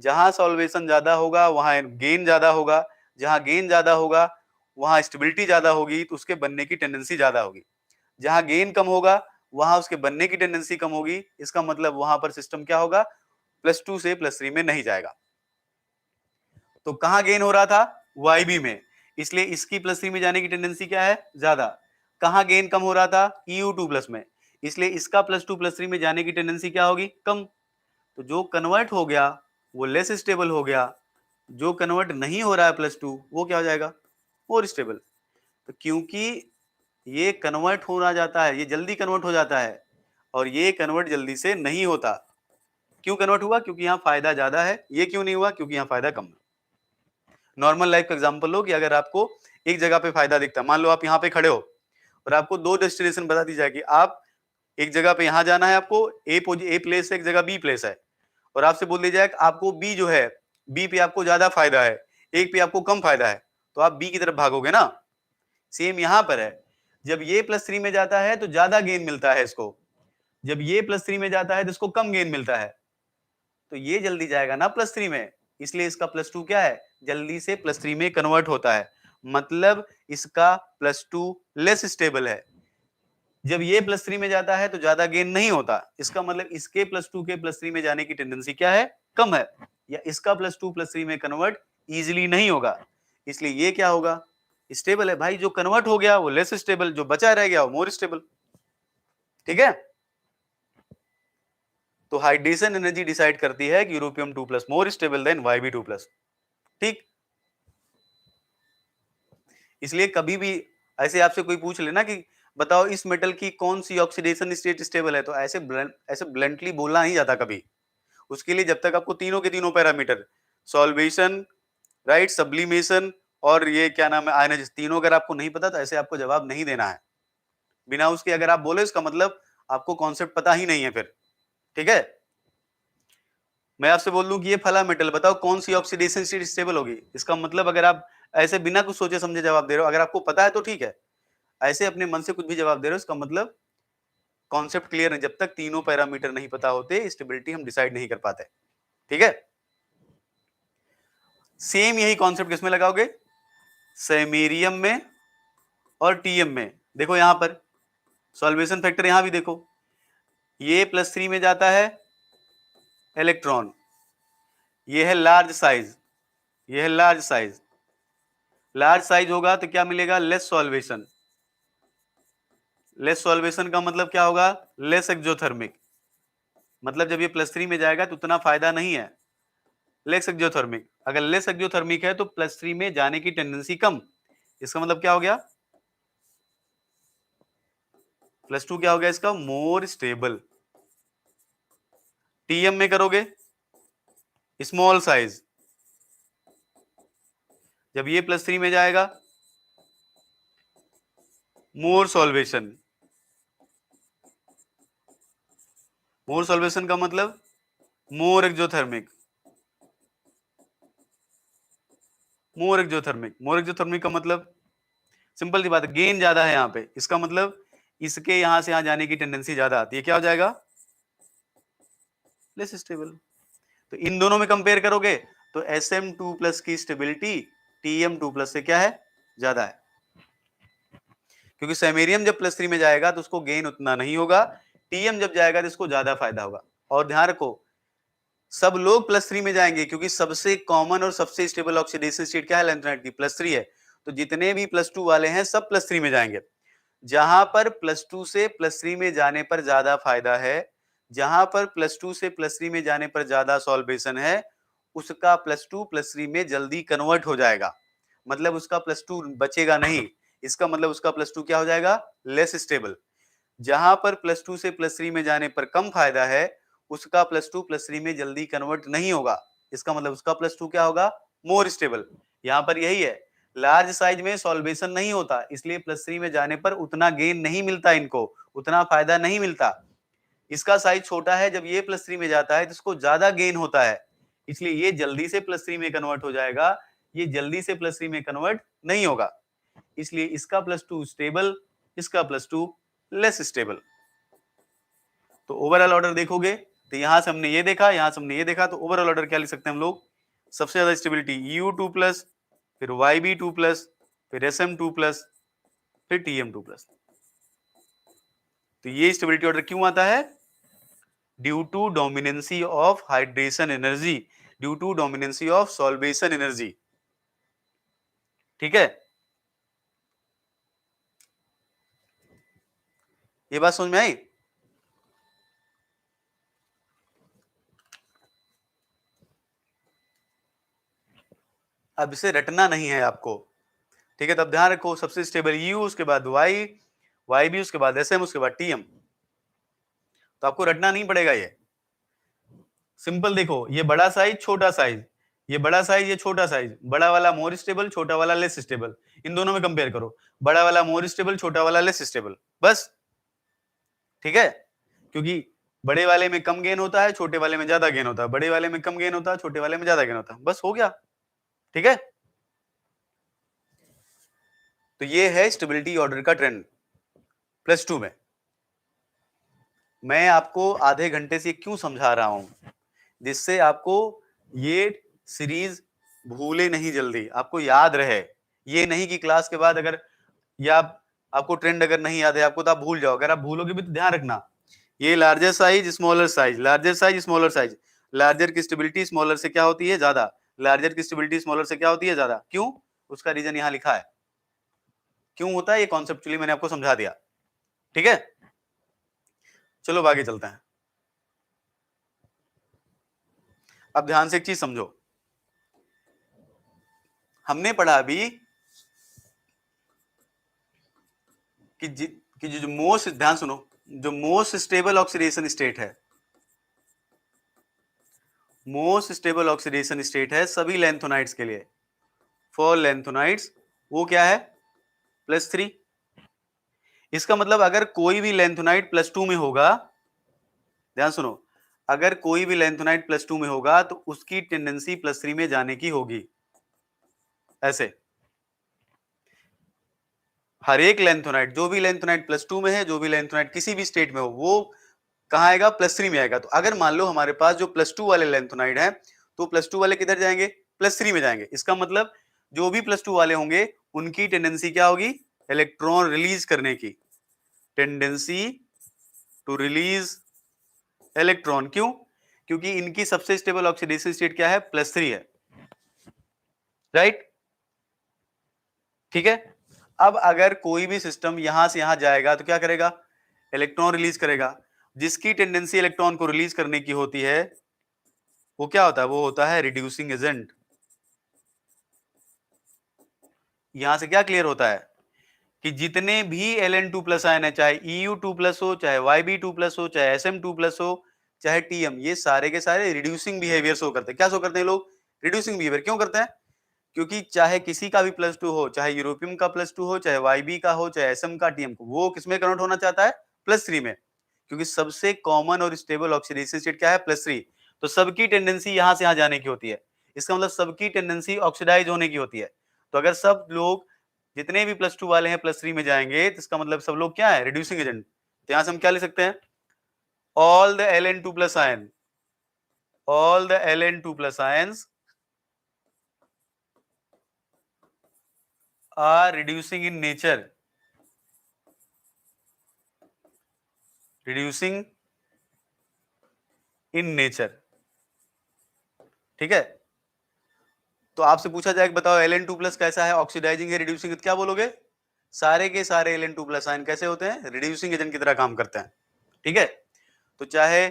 जहां सॉल्वेशन ज्यादा होगा वहां गेन ज्यादा होगा, जहां गेन ज्यादा होगा वहां स्टेबिलिटी ज्यादा होगी, तो उसके बनने की टेंडेंसी ज्यादा होगी। जहां गेन कम होगा वहां उसके बनने की टेंडेंसी कम होगी। इसका मतलब वहां पर सिस्टम क्या होगा? +2 से +3 में नहीं जाएगा। तो कहां गेन हो रहा था? YB में, इसलिए इसकी +3 में जाने की टेंडेंसी क्या है? ज्यादा। कहां गेन कम हो रहा था? EU2+ में, इसलिए इसका +2 +3 में जाने की टेंडेंसी क्या होगी? कम। तो जो कन्वर्ट हो गया वो लेस स्टेबल हो गया, जो कन्वर्ट नहीं हो रहा है +2 वो क्या हो जाएगा? More stable. तो क्योंकि ये कन्वर्ट होना जाता है, ये जल्दी कन्वर्ट हो जाता है और ये कन्वर्ट जल्दी से नहीं होता। क्यों कन्वर्ट हुआ? क्योंकि यहाँ फायदा ज्यादा है। ये क्यों नहीं हुआ? क्योंकि यहाँ फायदा कम है। नॉर्मल लाइफ का एग्जांपल लो कि अगर आपको एक जगह पे फायदा दिखता है, मान लो आप यहाँ पे खड़े हो और आपको दो डेस्टिनेशन बता दी जाए कि आप एक जगह पे यहाँ जाना है, आपको ए प्लेस है, एक जगह बी प्लेस है, और आपसे बोल दिया जाए कि आपको बी जो है, बी पे आपको ज्यादा फायदा है, एक पे आपको कम फायदा है, तो आप बी की तरफ भागोगे ना। सेम यहाँ पर है, जब ये +3 में जाता है तो ज्यादा गेन मिलता है इसको, जब ये +3 में जाता है तो इसको कम गेन मिलता है, तो ये जल्दी जाएगा ना +3 में, इसलिए इसका +2 क्या है? जल्दी से +3 में कन्वर्ट होता है, मतलब इसका +2 लेस स्टेबल है। जब ये +3 में जाता है तो ज्यादा गेन नहीं होता, इसका मतलब इसके +2 के +3 में जाने की टेंडेंसी क्या है? कम है, या इसका +2 +3 में कन्वर्ट इजीली नहीं होगा, इसलिए ये क्या होगा? स्टेबल है। भाई जो कन्वर्ट हो गया वो लेस स्टेबल, जो बचा रह गया वो मोर स्टेबल। ठीक है, तो हाइड्रेशन एनर्जी डिसाइड करती है कि यूरोपियम 2+ मोर स्टेबल देन YB2+। ठीक, इसलिए कभी भी ऐसे आपसे कोई पूछ लेना कि बताओ इस मेटल की कौन सी ऑक्सीडेशन स्टेट स्टेबल है, तो ऐसे ब्लंटली बोलना नहीं जाता कभी। उसके लिए जब तक आपको तीनों के तीनों पैरामीटर, सॉल्वेशन, राइट, सब्लिमेशन और ये क्या नाम है, आयनाइजेशन, तीनों अगर आपको नहीं पता तो ऐसे आपको जवाब नहीं देना है। बिना उसके अगर आप बोले इसका मतलब आपको कॉन्सेप्ट पता ही नहीं है फिर। ठीक है, मैं आपसे बोल दूं कि ये फला मेटल बताओ कौन सी ऑक्सीडेशन स्टेट स्टेबल होगी, इसका मतलब अगर आप ऐसे बिना कुछ सोचे समझे जवाब दे रहे हो, अगर आपको पता है तो ठीक है, ऐसे अपने मन से कुछ भी जवाब दे रहे हो, इसका मतलब कॉन्सेप्ट क्लियर है। जब तक तीनों पैरामीटर नहीं पता होते स्टेबिलिटी हम डिसाइड नहीं कर पाते। ठीक है, सेम यही कॉन्सेप्ट किसमें लगाओगे? सेमेरियम में और टीएम में। देखो यहां पर सॉल्वेशन फैक्टर, यहां भी देखो, ये +3 में जाता है इलेक्ट्रॉन, ये है लार्ज साइज, ये है लार्ज साइज। लार्ज साइज होगा तो क्या मिलेगा? Less solvation. लेस सॉल्वेशन का मतलब क्या होगा? Less exothermic. मतलब जब ये +3 में जाएगा तो उतना फायदा नहीं है, लेस एक्सोथर्मिक। अगर लेस एक्सोथर्मिक है तो +3 में जाने की टेंडेंसी कम, इसका मतलब क्या हो गया? +2 क्या हो गया इसका? More stable. टीएम में करोगे स्मॉल साइज, जब ये +3 में जाएगा मोर सॉल्वेशन। मोर सॉल्वेशन का मतलब मोर एक्सोथर्मिक। मोर एक्सोथर्मिक, मोर एक्सोथर्मिक का मतलब सिंपल सी बात है, गेन ज्यादा है यहाँ पे, इसका मतलब इसके यहां से यहां जाने की टेंडेंसी ज्यादा आती है, क्या हो जाएगा? Less stable. तो इन दोनों में कंपेयर करोगे तो Sm2+ की स्टेबिलिटी Tm2+ से क्या है? ज्यादा है, क्योंकि सेमेरियम जब +3 में जाएगा तो उसको गेन उतना नहीं होगा, टीएम जब जाएगा तो इसको ज्यादा फायदा होगा। और ध्यान रखो सब लोग +3 में जाएंगे, क्योंकि सबसे कॉमन और सबसे स्टेबल ऑक्सीडेशन स्टेट क्या है लैंथेनाइट की? +3 है, तो जितने भी +2 वाले हैं सब +3 में जाएंगे। जहां पर +2 से +3 में जाने पर ज्यादा फायदा है, जहां पर +2 से +3 में जाने पर ज्यादा सॉल्वेशन है, उसका +2 +3 में जल्दी कन्वर्ट हो जाएगा, मतलब उसका +2 बचेगा नहीं, इसका मतलब उसका +2 क्या हो जाएगा? Less stable. जहां पर +2 से +3 में जाने पर कम फायदा है, उसका +2 +3 में जल्दी कन्वर्ट नहीं होगा, इसका मतलब उसका +2 क्या होगा? More stable. यहां पर यही है, लार्ज साइज में सॉल्वेशन नहीं होता, इसलिए +3 में जाने पर उतना गेन नहीं मिलता, इनको उतना फायदा नहीं मिलता। इसका साइज छोटा है, जब ये +3 में जाता है तो इसको ज्यादा गेन होता है, इसलिए ये जल्दी से +3 में कन्वर्ट हो जाएगा, ये जल्दी से +3 में कन्वर्ट नहीं होगा, इसलिए इसका +2 स्टेबल, इसका +2 लेस स्टेबल। तो ओवरऑल ऑर्डर देखोगे तो यहां से हमने ये देखा, यहां से हमने ये देखा, तो ओवरऑल ऑर्डर क्या लिख सकते हैं हम लोग? सबसे ज्यादा स्टेबिलिटी EU2+, फिर YB2+, फिर SM2+, फिर TM2+। तो ये स्टेबिलिटी ऑर्डर क्यों आता है? Due to dominancy of hydration energy, due to dominancy of solvation energy. ठीक है, ये बात समझ में आई? अब इसे रटना नहीं है आपको, ठीक है? तब ध्यान रखो, सबसे स्टेबल यू, उसके बाद वाई, वाई बी, उसके बाद एस एम, उसके बाद टी एम। तो आपको रटना नहीं पड़ेगा, ये सिंपल। देखो, ये बड़ा साइज, छोटा साइज, ये बड़ा साइज, ये छोटा साइज, बड़ा वाला मोर स्टेबल, छोटा वाला लेस स्टेबल, इन दोनों में कंपेयर करो, बड़ा वाला मोर स्टेबल, छोटा वाला लेस स्टेबल, बस। ठीक है, क्योंकि बड़े वाले में कम गेन होता है, छोटे वाले में ज्यादा गेन होता है, बड़े वाले में कम गेन होता है, छोटे वाले में ज्यादा गेन होता है, बस हो गया। ठीक है, तो ये है स्टेबिलिटी ऑर्डर का ट्रेंड +2 में। मैं आपको आधे घंटे से क्यों समझा रहा हूं, जिससे आपको ये सीरीज भूले नहीं, जल्दी आपको याद रहे। ये नहीं कि क्लास के बाद अगर, या आपको ट्रेंड अगर नहीं याद है आपको तो आप भूल जाओ। अगर आप भूलोगे भी तो ध्यान रखना, ये larger size smaller size, larger size smaller size, larger की स्टेबिलिटी स्मॉलर से क्या होती है, ज्यादा। लार्जर की स्टेबिलिटी स्मॉलर से क्या होती है, ज्यादा। क्यों? उसका रीजन यहां लिखा है, क्यों होता है ये कॉन्सेप्चुअली मैंने आपको समझा दिया। ठीक है, चलो आगे चलते हैं। अब ध्यान से एक चीज समझो, हमने पढ़ा अभी कि जो मोस्ट, ध्यान सुनो, जो मोस्ट स्टेबल ऑक्सीडेशन स्टेट है, मोस्ट स्टेबल ऑक्सीडेशन स्टेट है सभी लेंथोनाइट्स के लिए, फॉर लेंथोनाइट्स, वो क्या है, +3। इसका मतलब अगर कोई भी लेंथोनाइट +2 में होगा, ध्यान सुनो, अगर कोई भी लेंथोनाइट +2 में होगा तो उसकी टेंडेंसी +3 में जाने की होगी। ऐसे हर एक लेंथोनाइट, जो भी लेंथोनाइट +2 में है, जो भी लेंथोनाइट किसी भी स्टेट में हो, वो कहां आएगा, +3 में आएगा। तो अगर मान लो हमारे पास जो +2 वाले लेंथोनाइट है, तो +2 वाले किधर जाएंगे, +3 में जाएंगे। इसका मतलब जो भी +2 वाले होंगे उनकी टेंडेंसी क्या होगी, इलेक्ट्रॉन रिलीज करने की, टेंडेंसी टू रिलीज इलेक्ट्रॉन। क्यों? क्योंकि इनकी सबसे स्टेबल ऑक्सीडेशन स्टेट क्या है, +3 है, राइट? ठीक है, अब अगर कोई भी सिस्टम यहां से यहां जाएगा तो क्या करेगा, इलेक्ट्रॉन रिलीज करेगा। जिसकी टेंडेंसी इलेक्ट्रॉन को रिलीज करने की होती है वो क्या होता है, वो होता है रिड्यूसिंग एजेंट। यहां से क्या क्लियर होता है कि जितने भी Ln2+ आयन है, चाहे Eu2+ हो, चाहे Yb2+ हो, चाहे Sm2+ हो, चाहे Tm, ये सारे के सारे रिड्यूसिंग बिहेवियर शो करते हैं। क्या शो करते हैं लोग, रिड्यूसिंग बिहेवियर। क्यों करते हैं? क्योंकि चाहे किसी का भी +2 हो, चाहे यूरोपियम का +2 हो, चाहे Yb का हो, चाहे Sm का, Tm को, वो किसमें कन्वर्ट होना चाहता है, +3 में। क्योंकि सबसे कॉमन और स्टेबल ऑक्सीडेशन स्टेट क्या है, +3। तो सबकी टेंडेंसी यहां से यहां जाने की होती है। इसका मतलब सबकी टेंडेंसी ऑक्सीडाइज होने की होती है। तो अगर सब लोग, जितने भी +2 वाले हैं, +3 में जाएंगे, तो इसका मतलब सब लोग क्या है, रिड्यूसिंग एजेंट। तो यहां से हम क्या लिख सकते हैं, all the Ln2+ ion, all the Ln2+ ions are reducing in nature, reducing in nature। ठीक है, तो आपसे पूछा जाए, बताओ Ln2+ कैसा है, ऑक्सीडाइजिंग है, रिड्यूसिंग है, क्या बोलोगे, सारे के सारे Ln2+ आयन कैसे होते हैं, रिड्यूसिंग एजेंट की तरह काम करते हैं। ठीक है, तो चाहे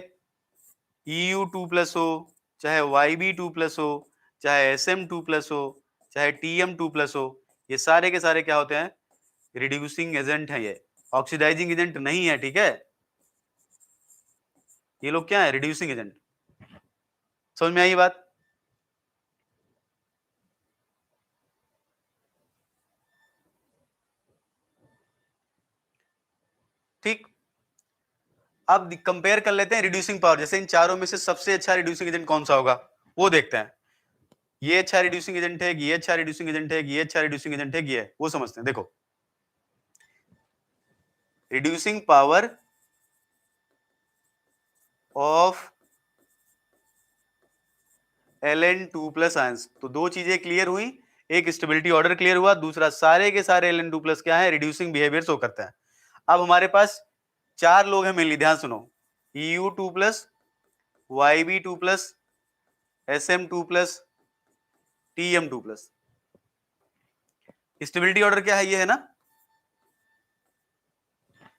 Eu2+ हो, चाहे Yb2+ हो, चाहे Sm2+ हो, चाहे Tm2+ हो, ये सारे के सारे क्या होते हैं, रिड्यूसिंग एजेंट है, ये ऑक्सीडाइजिंग एजेंट नहीं है। ठीक है, ये लोग क्या है, रिड्यूसिंग एजेंट। समझ में आई बात? ठीक, अब कंपेयर कर लेते हैं रिड्यूसिंग पावर। जैसे इन चारों में से सबसे अच्छा रिड्यूसिंग एजेंट कौन सा होगा, वो देखते हैं। ये अच्छा रिड्यूसिंग एजेंट है, ये अच्छा रिड्यूसिंग एजेंट है, ये अच्छा रिड्यूसिंग एजेंट है, ये वो समझते हैं। देखो, reducing power of Ln2+ ions. तो दो चीजें क्लियर हुई, एक स्टेबिलिटी ऑर्डर क्लियर हुआ, दूसरा सारे के सारे Ln2+ क्या है, रिड्यूसिंग बिहेवियर शो करता है। अब हमारे पास चार लोग हैं मेनली, ध्यान सुनो, Eu2+, YB2+, SM2+, TM2+। Stability order क्या है? ये है ना,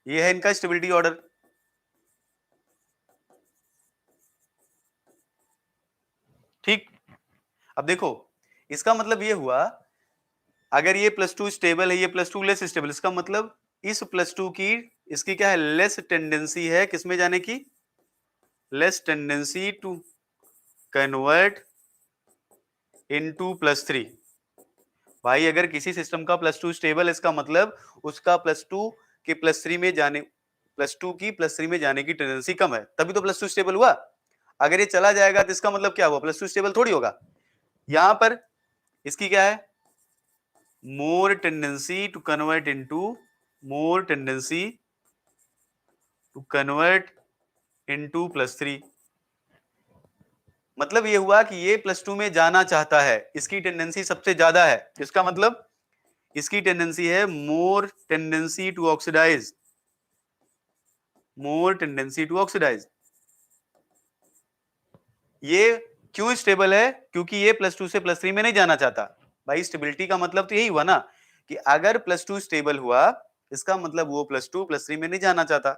ये है इनका स्टेबिलिटी ऑर्डर। ठीक, अब देखो इसका मतलब ये हुआ, अगर ये +2 स्टेबल है, ये +2 लेस स्टेबल, इसका मतलब इस +2 की, इसकी क्या है, लेस टेंडेंसी है किसमें जाने की, less tendency to convert into +3। भाई अगर किसी सिस्टम का +2 स्टेबल, इसका मतलब उसका +2 के +3 में जाने, +2 की +3 में जाने की टेंडेंसी कम है, तभी तो +2 स्टेबल हुआ। अगर ये चला जाएगा तो इसका मतलब क्या हुआ, +2 स्टेबल थोड़ी होगा। यहां पर इसकी क्या है, more tendency to convert into, more tendency to convert into +3। मतलब ये हुआ कि ये +2 में जाना चाहता है, इसकी टेंडेंसी सबसे ज्यादा है, इसका मतलब इसकी टेंडेंसी है more tendency to oxidize, more tendency to oxidize. ये क्यों स्टेबल है, क्योंकि ये +2 से +3 में नहीं जाना चाहता। भाई स्टेबिलिटी का मतलब तो यही हुआ ना, कि अगर +2 स्टेबल हुआ, इसका मतलब वो +2 +3 में नहीं जाना चाहता।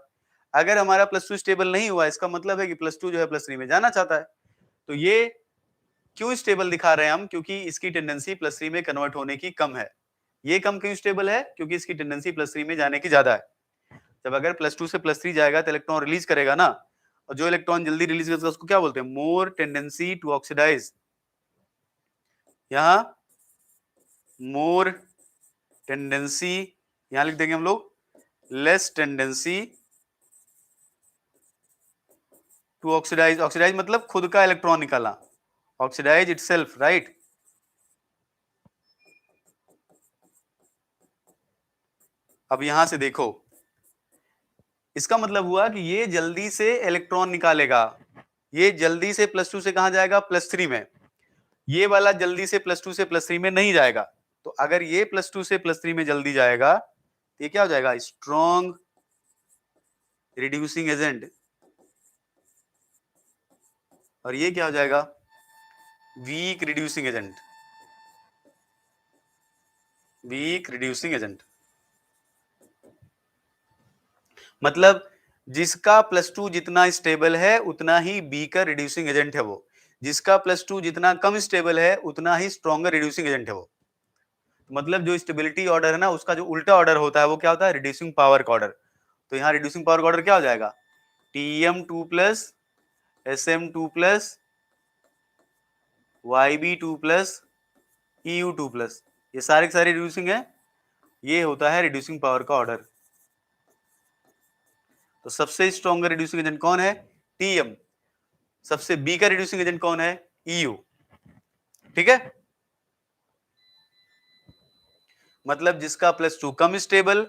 अगर हमारा +2 स्टेबल नहीं हुआ, इसका मतलब है कि +2 जो है +3 में जाना चाहता है। तो ये क्यों स्टेबल दिखा रहे हैं हम, क्योंकि इसकी टेंडेंसी +3 में कन्वर्ट होने की कम है। ये कम क्यों स्टेबल है, क्योंकि इसकी टेंडेंसी +3 में जाने की ज्यादा है। जब अगर +2 से +3 जाएगा तो इलेक्ट्रॉन रिलीज करेगा ना, और जो इलेक्ट्रॉन जल्दी रिलीज करता है उसको क्या बोलते हैं, मोर टेंडेंसी टू ऑक्सीडाइज। यहां मोर टेंडेंसी, यहां लिख देंगे हम लोग less tendency to oxidise. Oxidise मतलब खुद का इलेक्ट्रॉन निकालना, ऑक्सीडाइज इटसेल्फ, राइट। अब यहां से देखो, इसका मतलब हुआ कि ये जल्दी से इलेक्ट्रॉन निकालेगा, ये जल्दी से +2 से कहां जाएगा, +3 में। ये वाला जल्दी से +2 से +3 में नहीं जाएगा। तो अगर ये +2 से +3 में जल्दी जाएगा तो ये क्या हो जाएगा, स्ट्रॉन्ग रिड्यूसिंग एजेंट, और ये क्या हो जाएगा, weak reducing agent, weak reducing agent. मतलब जिसका +2 जितना स्टेबल है उतना ही वीकर रिड्यूसिंग एजेंट है वो, जिसका +2 जितना कम स्टेबल है उतना ही स्ट्रॉन्गर रिड्यूसिंग एजेंट है वो। मतलब जो स्टेबिलिटी ऑर्डर है ना, उसका जो उल्टा ऑर्डर होता है वो क्या होता है, रिड्यूसिंग पावर का ऑर्डर। तो यहाँ रिड्यूसिंग पावर का ऑर्डर क्या हो जाएगा, Tm2+, Sm2+, Yb2+, Eu2+, ये सारे के सारे रिड्यूसिंग है, ये होता है रिड्यूसिंग पावर का ऑर्डर। तो सबसे स्ट्रॉन्गर रिड्यूसिंग एजेंट कौन है, Tm। सबसे बी का रिड्यूसिंग एजेंट कौन है, Eu। ठीक है, मतलब जिसका +2 कम स्टेबल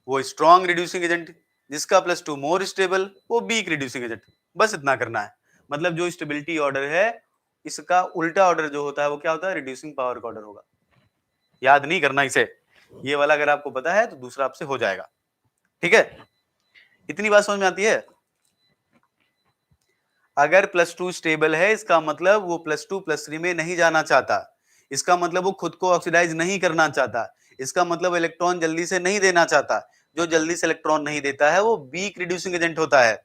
वो स्ट्रॉन्ग रिड्यूसिंग एजेंट, जिसका +2 मोर स्टेबल वो वीक रिड्यूसिंग एजेंट। बस इतना करना है। मतलब जो स्टेबिलिटी ऑर्डर है इसका उल्टा ऑर्डर जो होता है वो क्या होता है, रिड्यूसिंग पावर का ऑर्डर होगा। याद नहीं करना इसे, ये वाला अगर आपको पता है तो दूसरा आपसे हो जाएगा। ठीक है, इतनी बात समझ में आती है। अगर +2 स्टेबल है इसका मतलब वो +2 +3 में नहीं जाना चाहता, इसका मतलब वो खुद को ऑक्सीडाइज नहीं करना चाहता, इसका मतलब इलेक्ट्रॉन जल्दी से नहीं देना चाहता। जो जल्दी से इलेक्ट्रॉन नहीं देता है वो वीक रिड्यूसिंग एजेंट होता है।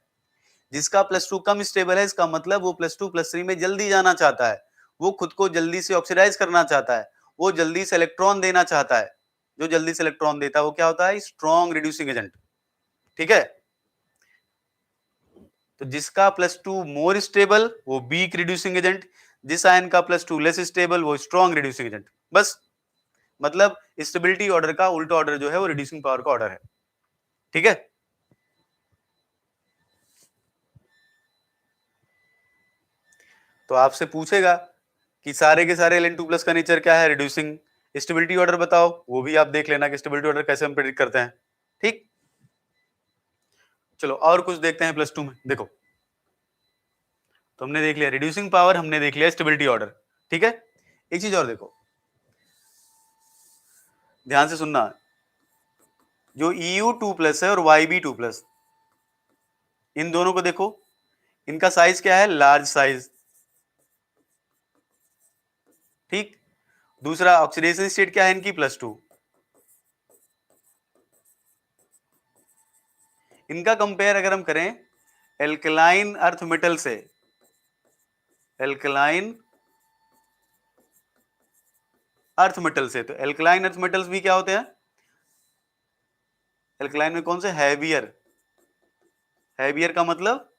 जिसका +2 कम स्टेबल है इसका मतलब वो +2 +3 में जल्दी जाना चाहता है, वो खुद को जल्दी से ऑक्सीडाइज करना चाहता है, वो जल्दी से इलेक्ट्रॉन देना चाहता है। जो जल्दी से इलेक्ट्रॉन देता है वो क्या होता है, स्ट्रॉन्ग रिड्यूसिंग एजेंट। ठीक है, तो जिसका +2 मोर स्टेबल वो वीक रिड्यूसिंग एजेंट, जिस आयन का +2 लेस स्टेबल वो स्ट्रॉन्ग रिड्यूसिंग एजेंट। बस, मतलब स्टेबिलिटी ऑर्डर का उल्टा ऑर्डर जो है वो रिड्यूसिंग पावर का ऑर्डर है। ठीक है, तो आपसे पूछेगा कि सारे के सारे Ln2+ का नेचर क्या है, रिड्यूसिंग। स्टेबिलिटी ऑर्डर बताओ, वो भी आप देख लेना कि स्टेबिलिटी ऑर्डर कैसे हम प्रेडिक्ट करते हैं। ठीक, चलो और कुछ देखते हैं +2 में। देखो, तो हमने देख लिया रिड्यूसिंग पावर, हमने देख लिया स्टेबिलिटी ऑर्डर। ठीक है, एक चीज और देखो, ध्यान से सुनना। जो Eu2+ है और Yb2+, इन दोनों को देखो, इनका साइज क्या है, लार्ज साइज। ठीक। दूसरा ऑक्सीडेशन स्टेट क्या है इनकी, +2। इनका कंपेयर अगर हम करें एल्कलाइन अर्थ मेटल से, एल्कलाइन अर्थ मेटल से, तो एल्कलाइन अर्थ मेटल्स भी क्या होते हैं, एल्कलाइन में कौन से, हैवियर। हैवियर का मतलब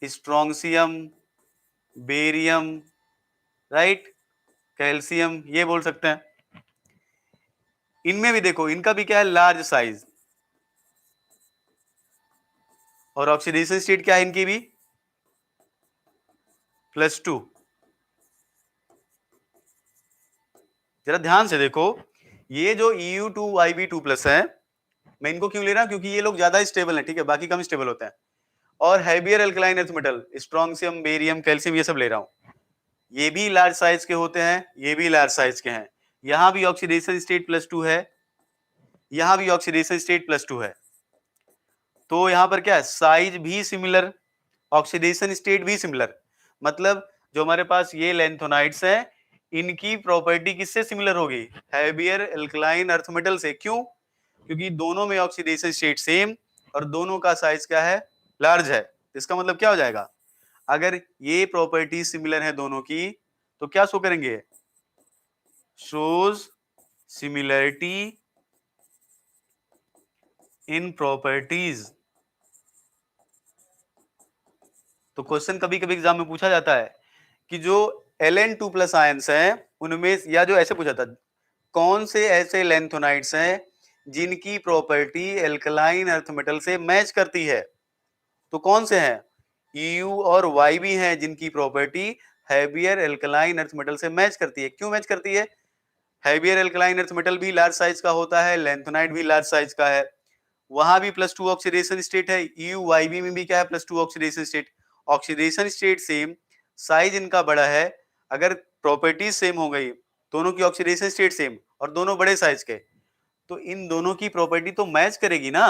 स्ट्रोंसियम, बेरियम, राइट, कैल्शियम, ये बोल सकते हैं। इनमें भी देखो इनका भी क्या है, लार्ज साइज, और ऑक्सीडेशन स्टेट क्या है इनकी भी, +2। जरा ध्यान से देखो, ये जो Eu2Yb2+ है, मैं इनको क्यों ले रहा हूं, क्योंकि ये लोग ज्यादा स्टेबल हैं, ठीक है, बाकी कम स्टेबल होते हैं। और heavier alkaline earth metal, strontium, barium, calcium, ये सब ले रहा हूं, ये भी लार्ज साइज के होते हैं, ये भी लार्ज साइज के हैं। यहां भी ऑक्सीडेशन स्टेट +2 है, यहां भी ऑक्सीडेशन स्टेट +2 है। तो यहां पर क्या है, साइज भी सिमिलर, ऑक्सीडेशन स्टेट भी सिमिलर। मतलब जो हमारे पास ये लैंथोनाइड्स हैं, इनकी प्रॉपर्टी किससे सिमिलर होगी, हैवियर एल्कलाइन अर्थ मेटल से। क्यों, क्योंकि दोनों में ऑक्सीडेशन स्टेट सेम और दोनों का साइज क्या है, लार्ज है। इसका मतलब क्या हो जाएगा, अगर ये प्रॉपर्टी सिमिलर है दोनों की, तो क्या शो करेंगे, शोज सिमिलरिटी इन प्रॉपर्टीज। तो क्वेश्चन कभी कभी एग्जाम में पूछा जाता है कि जो Ln2+ आयंस हैं उनमें, या जो ऐसे पूछा था, कौन से ऐसे लैंथोनाइड्स हैं जिनकी प्रॉपर्टी एल्कलाइन अर्थ मेटल से मैच करती है, तो कौन से हैं, Eu और Yb हैं जिनकी property heavier alkaline earth metal से मैच करती है। क्यों मैच करती है, हैवियर एल्कलाइन अर्थ मेटल भी लार्ज साइज का होता है, लैंथोनाइड भी लार्ज साइज का है, वहां भी +2 ऑक्सीडेशन स्टेट है, Eu-Yb में भी क्या है, +2 oxidation state. Oxidation state same, size इनका बड़ा है, अगर प्रॉपर्टीज सेम हो गई, दोनों की ऑक्सीडेशन स्टेट सेम और दोनों बड़े साइज के, तो इन दोनों की प्रॉपर्टी तो मैच करेगी ना,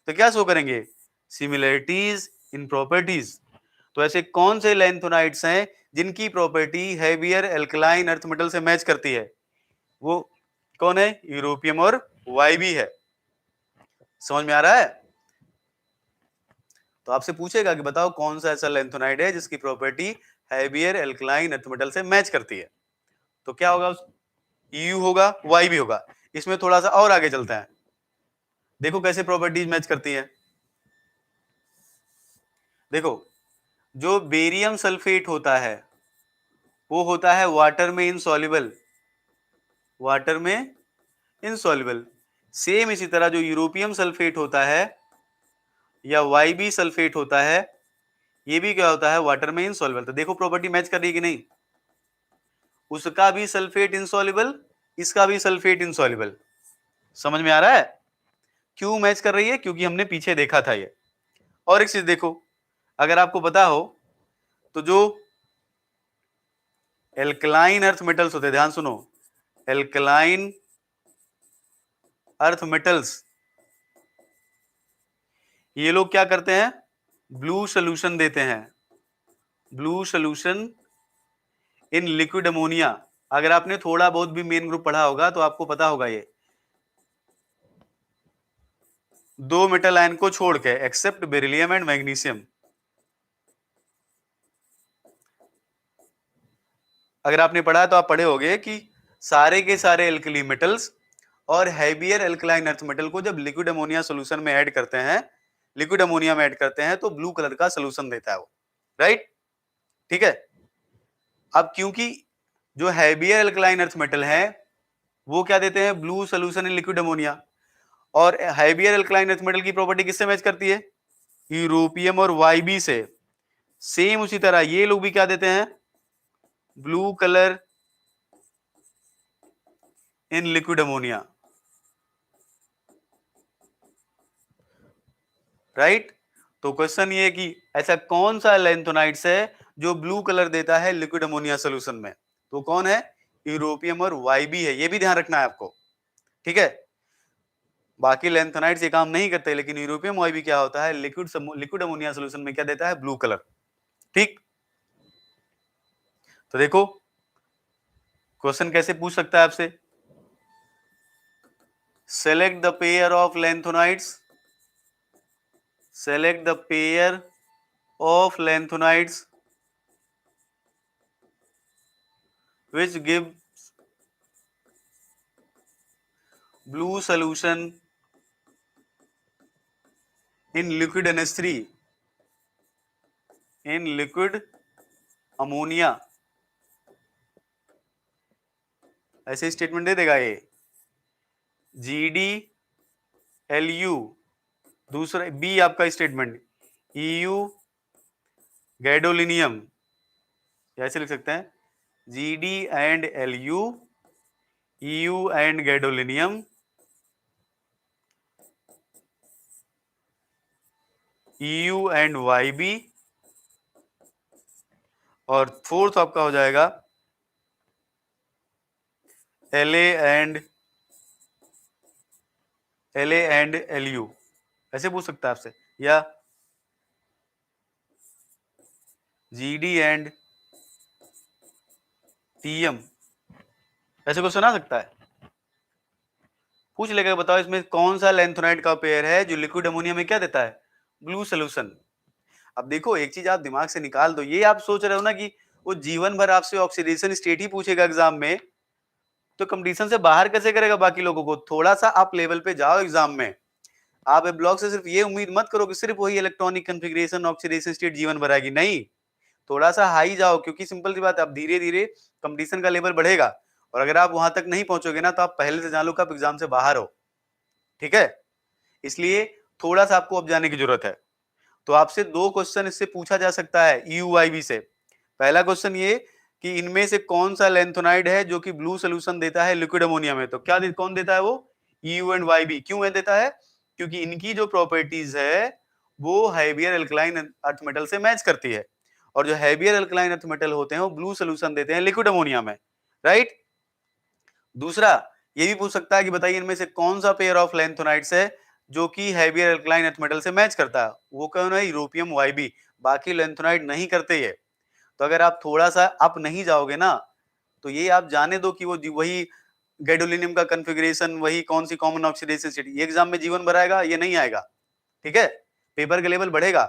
तो क्या शो करेंगे, सिमिलरिटीज इन प्रॉपर्टीज। तो ऐसे कौन से लैंथोनाइड्स हैं जिनकी property heavier alkaline earth metal से मैच करती है, वो कौन है, यूरोपियम और Yb है। समझ में आ रहा है। तो आपसे पूछेगा कि बताओ कौन सा ऐसा लैंथोनाइड है जिसकी property heavier alkaline earth metal से मैच करती है, तो क्या होगा, Eu होगा, Yb होगा। इसमें थोड़ा सा और आगे चलते हैं, देखो कैसे प्रॉपर्टीज मैच करती हैं। देखो जो बेरियम सल्फेट होता है वो होता है वाटर में इनसॉल्युबल, वाटर में इनसॉल्युबल। सेम इसी तरह जो यूरोपियम सल्फेट होता है या Yb सल्फेट होता है, ये भी क्या होता है, वाटर में इनसॉल्युबल। तो देखो प्रॉपर्टी मैच कर रही है कि नहीं, उसका भी सल्फेट इनसॉल्युबल, इसका भी सल्फेट इनसॉल्युबल। समझ में आ रहा है क्यों मैच कर रही है, क्योंकि हमने पीछे देखा था ये। और एक चीज देखो, अगर आपको पता हो तो जो एल्कलाइन अर्थ मेटल्स होते हैं, ध्यान सुनो, एल्कलाइन अर्थ मेटल्स, ये लोग क्या करते हैं, ब्लू सोल्यूशन देते हैं, blue solution in liquid ammonia. अगर आपने थोड़ा बहुत भी मेन ग्रुप पढ़ा होगा तो आपको पता होगा ये, दो मेटल आयन को छोड़ के, एक्सेप्ट बेरिलियम एंड मैग्नीशियम। अगर आपने पढ़ा तो आप पढ़े होंगे कि सारे के सारे एल्कली मेटल्स और हैवियर एल्कलाइन अर्थ मेटल को जब लिक्विड अमोनिया सोल्यूशन में ऐड करते हैं, लिक्विड अमोनिया में ऐड करते हैं, तो ब्लू कलर का सोल्यूशन देता है वो, राइट। ठीक है। अब क्योंकि जो हैवियर एल्कलाइन अर्थ मेटल है वो क्या देते हैं, blue solution in liquid ammonia, और हैवियर एल्कलाइन अर्थ मेटल की प्रॉपर्टी किससे मैच करती है, यूरोपियम और Yb से। सेम उसी तरह ये लोग भी क्या देते हैं, blue colour in liquid ammonia, right. तो क्वेश्चन ये है कि ऐसा कौन सा लैंथोनाइड्स है जो ब्लू कलर देता है लिक्विड अमोनिया सोल्यूशन में, तो कौन है, यूरोपियम और Yb है, ये भी ध्यान रखना है आपको। ठीक है, बाकी लैंथोनाइड्स ये काम नहीं करते, लेकिन यूरोपियम Yb क्या होता है, लिक्विड अमोनिया सोल्यूशन में क्या देता है, ब्लू कलर। ठीक, तो देखो क्वेश्चन कैसे पूछ सकता है आपसे, select the pair of lanthanides, select the pair of lanthanides which give blue solution in liquid NH3, in liquid ammonia। ऐसे स्टेटमेंट दे देगा ये, GDLU, दूसरा बी आपका स्टेटमेंट EU गैडोलिनियम, ऐसे लिख सकते हैं GD and LU, EU and gadolinium, EU and YB, और फोर्थ आपका हो जाएगा LA एंड LU। ऐसे पूछ सकता है आपसे, या GD एंड TM, ऐसे क्वेश्चन आ सकता है। पूछ लेगा बताओ इसमें कौन सा लैंथोनाइड का पेयर है जो लिक्विड अमोनिया में क्या देता है, ब्लू सोल्यूशन। अब देखो एक चीज आप दिमाग से निकाल दो, ये आप सोच रहे हो ना कि वो जीवन भर आपसे ऑक्सीडेशन स्टेट ही पूछेगा एग्जाम में, तो कंपटीशन से बाहर कैसे करेगा बाकी लोगों को। थोड़ा सा आप लेवल पे जाओ एग्जाम में, आप ब्लॉक से सिर्फ ये उम्मीद मत करो कि सिर्फ वही इलेक्ट्रॉनिक कन्फिग्रेशन ऑक्सीडेशन स्टेट जीवन भर आएगी, नहीं, थोड़ा सा हाई जाओ, क्योंकि सिंपल सी बात है, अब धीरे धीरे कंपटीशन का लेवल बढ़ेगा, और अगर आप वहां तक नहीं पहुंचोगे ना तो आप पहले से जान लो कि आप एग्जाम से बाहर हो। ठीक है, इसलिए थोड़ा सा आपको अब जाने की जरूरत है। तो आपसे दो क्वेश्चन इससे पूछा जा सकता है यूआईबी से। पहला क्वेश्चन ये कि इनमें से कौन सा लैंथोनाइड है जो कि ब्लू सोल्यूशन देता है लिक्विड अमोनिया में, तो क्या कौन देता है वो, EU एंड YB। क्यों है देता है, क्योंकि इनकी जो प्रॉपर्टीज है वो हैवियर एल्कलाइन अर्थ मेटल से मैच करती है, और जो हैवियर एल्कलाइन अर्थ मेटल होते हैं वो ब्लू सोल्यूशन देते हैं लिक्विड अमोनिया में, राइट। दूसरा ये भी पूछ सकता है कि बताइए इनमें से कौन सा पेयर ऑफ लैंथोनाइड्स है जो कि हैवियर एल्कलाइन अर्थ मेटल से मैच करता है, वो कौन है, यूरोपियम YB। बाकी लैंथोनाइड नहीं करते ये। तो अगर आप थोड़ा सा अप नहीं जाओगे ना, तो ये आप जाने दो कि वो वही गैडोलिनियम का कॉन्फ़िगरेशन, वही कौन सी कॉमन ऑक्सीडेशन स्टेट, ये एग्जाम में जीवन भर आएगा, ये नहीं आएगा। ठीक है, पेपर का लेवल बढ़ेगा,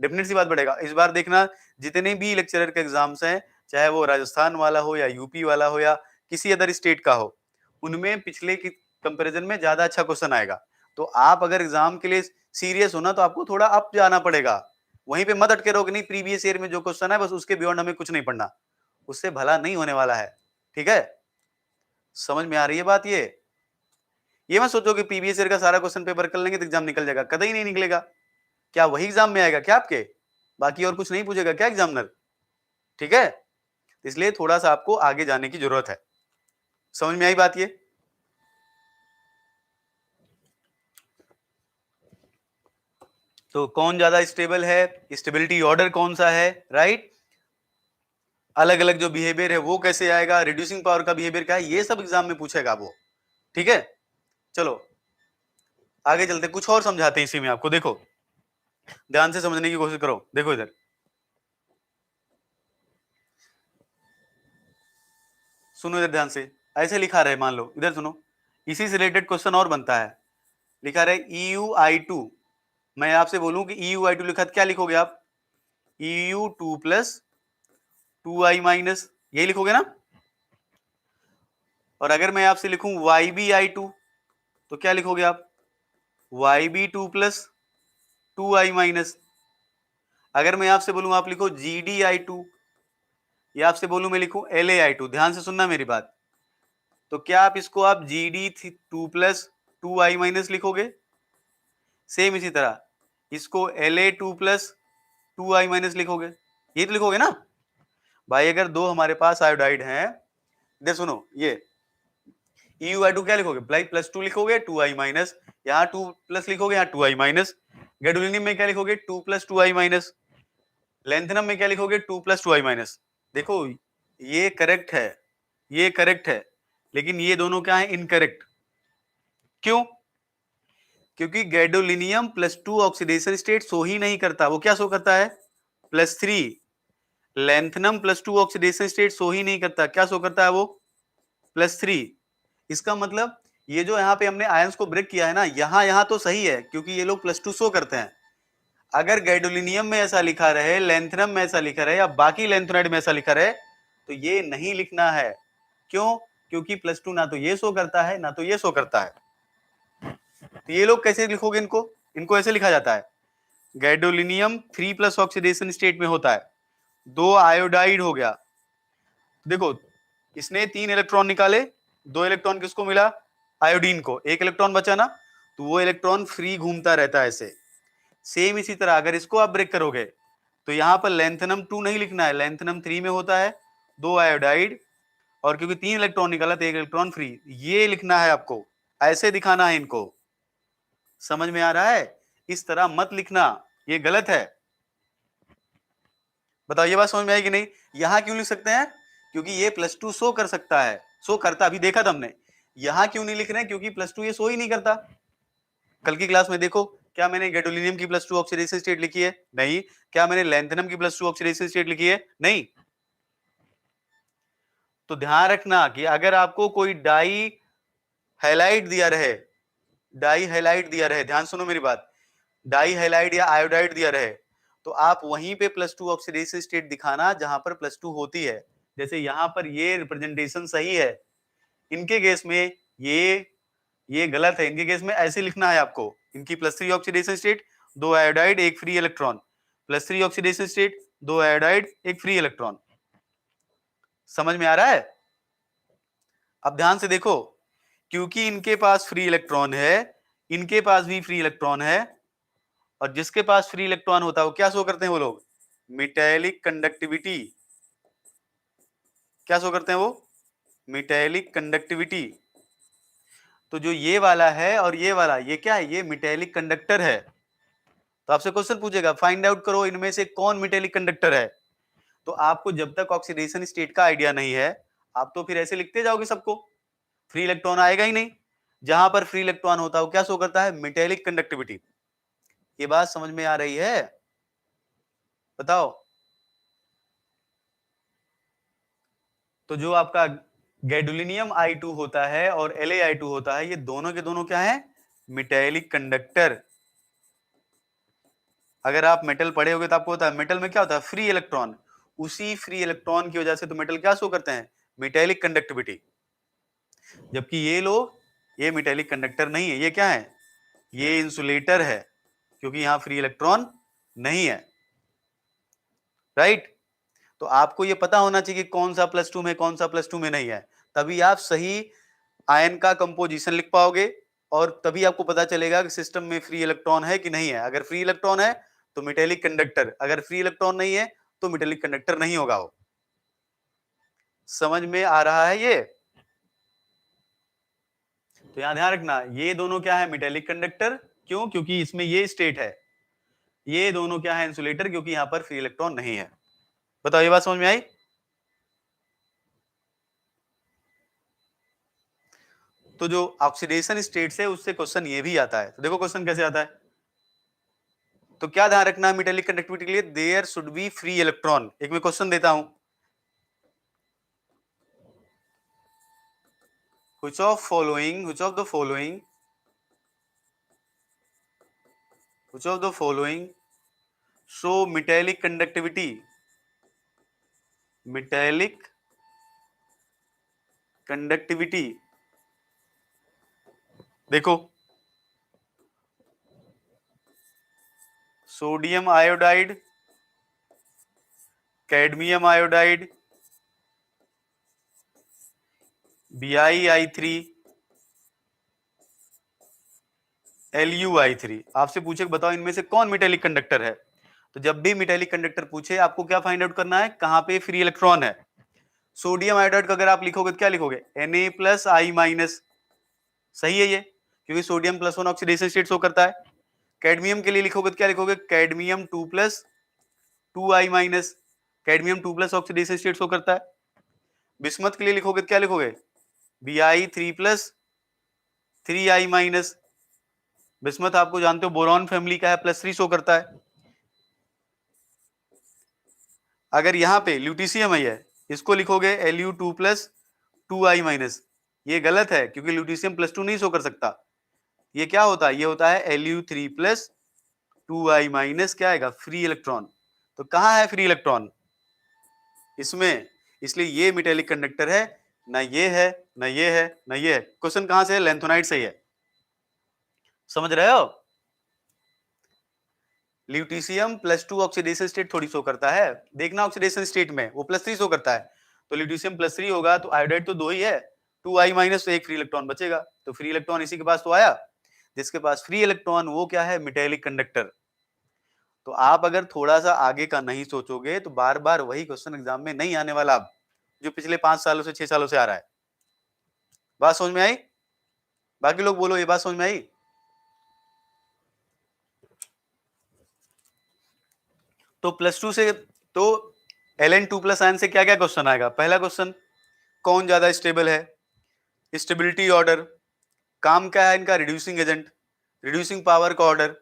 डेफिनेट सी बात बढ़ेगा। इस बार देखना जितने भी लेक्चरर के एग्जाम्स हैं, चाहे वो राजस्थान वाला हो या यूपी वाला हो या किसी अदर स्टेट का हो, उनमें पिछले की कंपैरिजन में ज्यादा अच्छा क्वेश्चन आएगा। तो आप अगर एग्जाम के लिए सीरियस हो ना, तो आपको थोड़ा अप जाना पड़ेगा, वहीं पे मत अटके रहो कि नहीं प्रीवियस ईयर में जो क्वेश्चन है बस उसके बियॉन्ड हमें कुछ नहीं पढ़ना, उससे भला नहीं होने वाला है। ठीक है, समझ में आ रही है बात। ये मत सोचो कि प्रीवियस ईयर का सारा क्वेश्चन पेपर कर लेंगे तो एग्जाम निकल जाएगा, कतई नहीं निकलेगा। क्या वही एग्जाम में आएगा क्या आपके, बाकी और कुछ नहीं पूछेगा क्या एग्जामिनर। ठीक है, इसलिए थोड़ा सा आपको आगे जाने की जरूरत है। समझ में आई बात। ये तो कौन ज्यादा स्टेबल है, स्टेबिलिटी ऑर्डर कौन सा है, राइट, अलग अलग जो बिहेवियर है वो कैसे आएगा, रिड्यूसिंग पावर का बिहेवियर क्या है, ये सब एग्जाम में पूछेगा वो। ठीक है, चलो आगे चलते, कुछ और समझाते हैं इसी में आपको। देखो ध्यान से समझने की कोशिश करो, देखो इधर सुनो, इधर ध्यान से, ऐसे लिखा रहे, मान लो इधर सुनो, इसी से रिलेटेड क्वेश्चन और बनता है, लिखा रहे EU-I2। मैं आपसे बोलूं कि EU-I2 लिखा तो क्या लिखोगे आप, EU2 प्लस 2I माइनस, यही लिखोगे ना। और अगर मैं आपसे लिखूं YB-I2 तो क्या लिखोगे आप, YB2 प्लस 2I माइनस। अगर मैं आपसे बोलूं आप लिखो GD-I2, या आपसे बोलूं मैं लिखूं LA-I2, ध्यान से सुनना मेरी बात, तो क्या आप इसको आप GD2 प्लस 2I माइनस लिखोगे, सेम इसी तरह इसको LA2 प्लस 2I माइनस लिखोगे, ये तो लिखोगे ना भाई। अगर दो हमारे पास आयोडाइड हैं, इधर सुनो, ये EU-I2 क्या लिखोगे, प्लस 2 लिखोगे, 2I माइनस, यहाँ 2 प्लस लिखोगे, यहाँ 2I माइनस। गैडोलिनियम में क्या लिखोगे, 2 प्लस 2I माइनस। लेंथेनम में क्या लिखोगे, 2 प्लस 2I माइनस। देखो ये करेक्ट है, ये करेक्ट है, लेकिन ये दोनों क्या है, इनकरेक्ट। क्यों, क्योंकि gadolinium plus 2 oxidation state show ही नहीं करता, वो क्या शो करता है, +3, लेंथनम +2 ऑक्सीडेशन स्टेट शो ही नहीं करता। क्या शो करता है वो? +3। इसका मतलब ये जो यहाँ पे हमने आयंस को ब्रेक किया है ना, यहाँ तो सही है क्योंकि ये लोग +2 शो करते हैं। अगर गैडोलिनियम में ऐसा लिखा रहे, लेंथनम में ऐसा लिखा रहे या बाकी लेंथोनाइड में ऐसा लिखा रहे तो ये नहीं लिखना है। क्यों? क्योंकि +2 ना तो ये शो करता है ना तो ये शो करता है। तो ये लोग कैसे लिखोगे इनको? इनको ऐसे लिखा जाता है, गैडोलिनियम 3+ ऑक्सीडेशन स्टेट में होता है, 2 आयोडाइड हो गया। देखो इसने 3 इलेक्ट्रॉन निकाले, 2 इलेक्ट्रॉन किसको मिला? आयोडीन को। 1 इलेक्ट्रॉन बचा ना, तो वो इलेक्ट्रॉन फ्री घूमता रहता है ऐसे। सेम इसी तरह अगर इसको आप ब्रेक करोगे तो यहाँ पर लेंथनम 2 नहीं लिखना है, लेंथनम 3 में होता है 2 आयोडाइड, और क्योंकि 3 इलेक्ट्रॉन निकाला तो 1 इलेक्ट्रॉन फ्री, ये लिखना है आपको, ऐसे दिखाना है इनको। समझ में आ रहा है? इस तरह मत लिखना, ये गलत है। बताओ ये बात समझ में आई कि नहीं? यहां क्यों लिख सकते हैं? क्योंकि ये +2 शो कर सकता है, शो करता, अभी देखा था हमने। यहां क्यों नहीं लिख रहे हैं? क्योंकि +2 ये शो ही नहीं करता। कल की क्लास में देखो, क्या मैंने गैडोलिनियम की +2 ऑक्सीडेशन स्टेट लिखी है? नहीं। क्या मैंने लेंथनम की +2 ऑक्सीडेशन स्टेट लिखी है? नहीं। तो ध्यान रखना कि अगर आपको कोई डाई हैलाइड दिया रहे, डाई हैलाइड दिया रहे, ध्यान सुनो मेरी बात, डाई हैलाइड या आयोडाइड दिया रहे तो आप वहीं पे +2 ऑक्सीडेशन स्टेट दिखाना जहां पर +2 होती है। जैसे यहां पर ये रिप्रेजेंटेशन सही है, इनके केस में ये गलत है। इनके केस में ऐसे लिखना है आपको, इनकी +3 oxidation state, 2 iodide 1 free electron, +3 oxidation state, 2 iodide 1 free electron. समझ में आ रहा है? अब ध्यान से देखो, क्योंकि इनके पास फ्री इलेक्ट्रॉन है, इनके पास भी फ्री इलेक्ट्रॉन है, और जिसके पास फ्री इलेक्ट्रॉन होता है वो क्या शो करते हैं वो लोग? Metallic conductivity. क्या शो करते हैं वो? Metallic conductivity. तो जो ये वाला है और ये वाला, ये क्या है? ये मेटेलिक कंडक्टर है। तो आपसे क्वेश्चन पूछेगा, फाइंड आउट करो इनमें से कौन मेटेलिक कंडक्टर है। तो आपको जब तक ऑक्सीडेशन स्टेट का आइडिया नहीं है, आप तो फिर ऐसे लिखते जाओगे सबको, फ्री इलेक्ट्रॉन आएगा ही नहीं। जहां पर फ्री इलेक्ट्रॉन होता है वो क्या शो करता है? Metallic conductivity. ये बात समझ में आ रही है? बताओ। तो जो आपका गैडोलिनियम I2 होता है और LaI2 होता है, ये दोनों के दोनों क्या है? Metallic conductor. अगर आप मेटल पढ़े होगे तो आपको होता है, मेटल में क्या होता है? Free electron. उसी फ्री इलेक्ट्रॉन की वजह से तो मेटल क्या शो करते हैं? Metallic conductivity. जबकि ये लोग, ये मेटेलिक कंडक्टर नहीं है, ये क्या है? ये इंसुलेटर है, क्योंकि यहां फ्री इलेक्ट्रॉन नहीं है। राइट? तो आपको ये पता होना चाहिए कि कौन सा +2 में, कौन सा +2 में नहीं है, तभी आप सही आयन का कंपोजिशन लिख पाओगे, और तभी आपको पता चलेगा कि सिस्टम में फ्री इलेक्ट्रॉन है कि नहीं है। अगर फ्री इलेक्ट्रॉन है तो मेटेलिक कंडक्टर, अगर फ्री इलेक्ट्रॉन नहीं है तो मेटेलिक कंडक्टर नहीं होगा वो। समझ में आ रहा है ये? तो यहां ध्यान रखना, ये दोनों क्या है? Metallic conductor. क्यों? क्योंकि इसमें ये स्टेट है। ये दोनों क्या है? इंसुलेटर, क्योंकि यहां पर फ्री इलेक्ट्रॉन नहीं है। बताओ ये बात समझ में आई? तो जो ऑक्सीडेशन स्टेट्स है उससे क्वेश्चन ये भी आता है। तो देखो क्वेश्चन कैसे आता है। तो क्या ध्यान रखना है मेटेलिक कंडक्टिविटी के लिए? There should be free electron. एक मैं क्वेश्चन देता हूं, which of the following show metallic conductivity? देखो, sodium iodide, cadmium iodide, BiI3, LuI3। आपसे पूछे बताओ इनमें से कौन मेटेलिक कंडक्टर है। तो जब भी मेटेलिक कंडक्टर पूछे आपको क्या फाइंड आउट करना है? कहां पे फ्री इलेक्ट्रॉन है। सोडियम आयोडाइड का अगर आप लिखोगे तो क्या लिखोगे? Na+I-। सही है ये, क्योंकि सोडियम +1 ऑक्सीडेशन स्टेट शो करता है। कैडमियम के लिए लिखोगे तो क्या लिखोगे? Cadmium 2+2I-। Cadmium 2+ oxidation state show करता है। बिस्मथ के लिए लिखोगे तो क्या लिखोगे? Bi3+3I-। बिस्मथ आपको जानते हो बोरॉन फैमिली का है, +3 शो करता है। अगर यहाँ पे ल्यूटीशियम है, इसको लिखोगे Lu2 प्लस 2I माइनस, ये गलत है क्योंकि ल्यूटीशियम प्लस 2 नहीं शो कर सकता। ये क्या होता है, ये होता है Lu3 प्लस 2I माइनस, क्या आएगा, फ्री इलेक्ट्रॉन। तो कहाँ है फ्री इलेक्ट्रॉन, इसमें, इसलिए ये मेटेलिक कंडक्टर है, ना ये है, ना ये है, ना ये है। क्वेश्चन कहां से है, लेंथोनाइट से ही है, समझ रहे हो। ल्यूटीशियम प्लस 2 ऑक्सीडेशन स्टेट थोड़ी शो करता है, देखना ऑक्सीडेशन स्टेट में वो +3 शो करता है, तो ल्यूटीशियम +3 होगा तो आयोडाइड तो 2 ही है, 2I माइनस, तो एक फ्री इलेक्ट्रॉन बचेगा, तो फ्री इलेक्ट्रॉन इसी के पास तो आया, जिसके पास फ्री इलेक्ट्रॉन वो क्या है, मेटेलिक कंडक्टर। तो आप अगर थोड़ा सा आगे का नहीं सोचोगे तो बार बार वही क्वेश्चन एग्जाम में नहीं आने वाला, अब जो पिछले 5 सालों से 6 सालों से आ रहा है। बात समझ में आई, बाकी लोग बोलो, ये बात समझ में आई। तो +2 से, तो Ln2 प्लस आयन से क्या क्या क्वेश्चन आएगा, पहला क्वेश्चन, कौन ज्यादा स्टेबल है, स्टेबिलिटी ऑर्डर, काम क्या है इनका, रिड्यूसिंग एजेंट, रिड्यूसिंग पावर का ऑर्डर,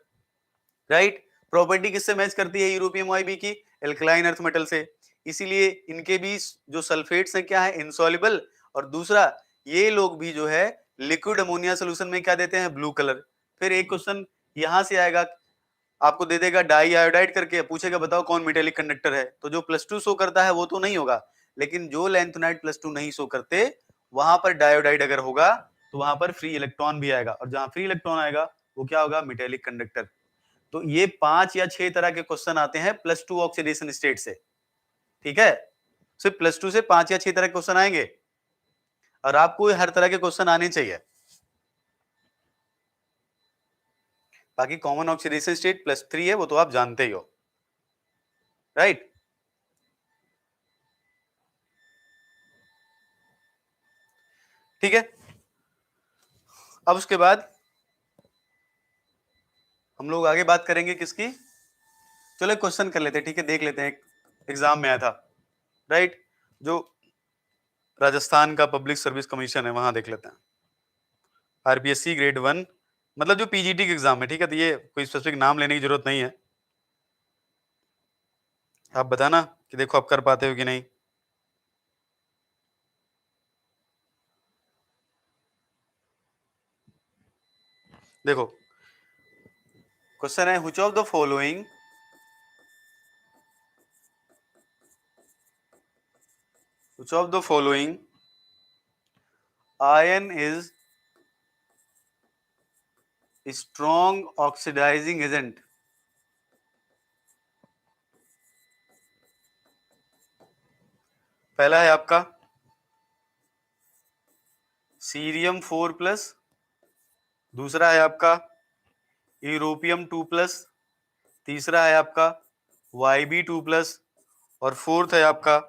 राइट। प्रॉपर्टी किससे मैच करती है यूरोपियम YB की, एल्कलाइन अर्थ मेटल से, इसीलिए इनके बीच जो सल्फेट्स हैं क्या है, इनसॉल्युबल, और दूसरा ये लोग भी जो है लिक्विड अमोनिया सोल्यूशन में क्या देते हैं, ब्लू कलर। फिर एक क्वेश्चन यहां से आएगा, आपको दे देगा डाई आयोडाइड करके, पूछेगा बताओ कौन मेटेलिक कंडक्टर है, तो जो +2 शो करता है वो तो नहीं होगा, लेकिन जो लैंथोनाइट +2 नहीं शो करते वहां पर डायोडाइड अगर होगा तो वहां पर फ्री इलेक्ट्रॉन भी आएगा, और जहां फ्री इलेक्ट्रॉन आएगा वो क्या होगा, मेटेलिक कंडक्टर। तो ये 5 या 6 तरह के क्वेश्चन आते हैं +2 ऑक्सीडेशन स्टेट से, ठीक है, सिर्फ +2 से 5 या 6 तरह के क्वेश्चन आएंगे, और आपको हर तरह के क्वेश्चन आने चाहिए। बाकी कॉमन ऑक्सीडेशन स्टेट +3 है, वो तो आप जानते ही हो, राइट। ठीक है, अब उसके बाद हम लोग आगे बात करेंगे किसकी, चलो एक क्वेश्चन कर लेते हैं, ठीक है, देख लेते हैं, एग्जाम में आया था, राइट, जो राजस्थान का पब्लिक सर्विस कमीशन है वहां देख लेते हैं, RPSC ग्रेड 1, मतलब जो PGT के एग्जाम है, ठीक है, तो ये कोई स्पेसिफिक नाम लेने की जरूरत नहीं है, आप बताना कि देखो आप कर पाते हो कि नहीं। देखो क्वेश्चन है, which of the following ion is strong oxidizing agent। पहला है आपका सीरियम 4+, दूसरा है आपका यूरोपियम 2+, तीसरा है आपका YB2+, और फोर्थ है आपका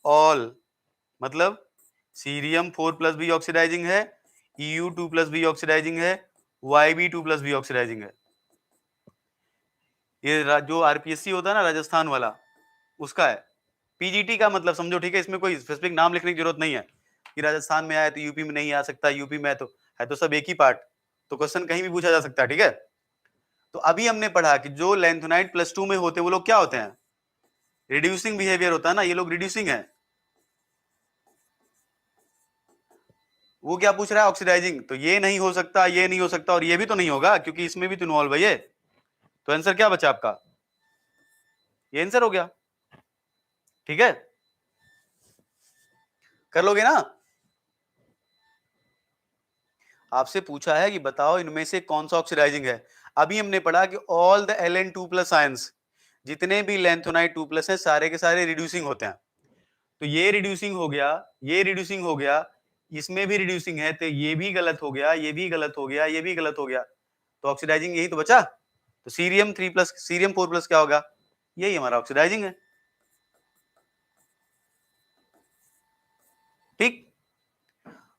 ऑल, मतलब सीरियम 4+ भी ऑक्सीडाइजिंग है, EU2+ भी ऑक्सीडाइजिंग है, YB2+ भी ऑक्सीडाइजिंग है। ये जो RPSC होता है ना राजस्थान वाला, उसका है। PGT का मतलब समझो, ठीक है, इसमें कोई स्पेसिफिक नाम लिखने की जरूरत नहीं है कि राजस्थान में आया तो यूपी में नहीं आ सकता, यूपी में है तो सब एक ही पार्ट, तो क्वेश्चन कहीं भी पूछा जा सकता है, ठीक है। तो अभी हमने पढ़ा कि जो लैंथोनाइट +2 में होते हैं वो लोग क्या होते हैं, रिड्यूसिंग बिहेवियर होता है ना, ये लोग रिड्यूसिंग है। वो क्या पूछ रहा है, ऑक्सीडाइजिंग, तो ये नहीं हो सकता, ये नहीं हो सकता, और ये भी तो नहीं होगा क्योंकि इसमें भी तो इन्वॉल्व है ये, तो आंसर क्या बचा आपका, ये आंसर हो गया, ठीक है, कर लोगे ना। आपसे पूछा है कि बताओ इनमें से कौन सा ऑक्सीडाइजिंग है, अभी हमने पढ़ा कि ऑल द Ln2+ आयंस, जितने भी लैंथोनाइट 2+ है सारे के सारे रिड्यूसिंग होते हैं, तो ये रिड्यूसिंग हो गया, ये रिड्यूसिंग हो गया, इसमें भी रिड्यूसिंग है, तो ये भी गलत हो गया, ये भी गलत हो गया, ये भी गलत हो गया, तो ऑक्सीडाइजिंग यही तो बचा, तो सीरियम 3+, सीरियम 4+ क्या होगा, यही हमारा ऑक्सीडाइजिंग है, ठीक।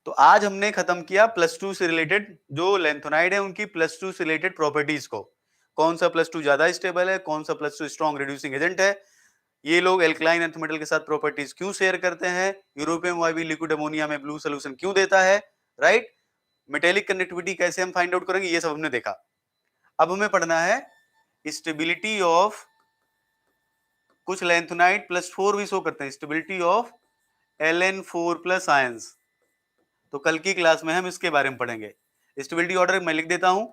तो आज हमने खत्म किया +2 से रिलेटेड, जो लैंथोनाइड है उनकी +2 से रिलेटेड प्रॉपर्टीज को, कौन सा +2 ज्यादा स्टेबल है, कौन सा +2 स्ट्रॉन्ग रिड्यूसिंग एजेंट है, ये लोग एल्कलाइन अर्थ मेटल के साथ प्रॉपर्टीज क्यों शेयर करते हैं, यूरोपियम YB लिक्विड अमोनिया में ब्लू सोल्यूशन क्यों देता है, राइट, मेटेलिक कंडक्टिविटी कैसे हम फाइंड आउट करेंगे, ये सब हमने देखा। अब हमें पढ़ना है स्टेबिलिटी ऑफ कुछ लैंथोनाइट +4 भी शो करते हैं, स्टेबिलिटी ऑफ Ln4+ आयंस। तो कल की क्लास में हम इसके बारे में पढ़ेंगे। स्टेबिलिटी ऑर्डर मैं लिख देता हूं,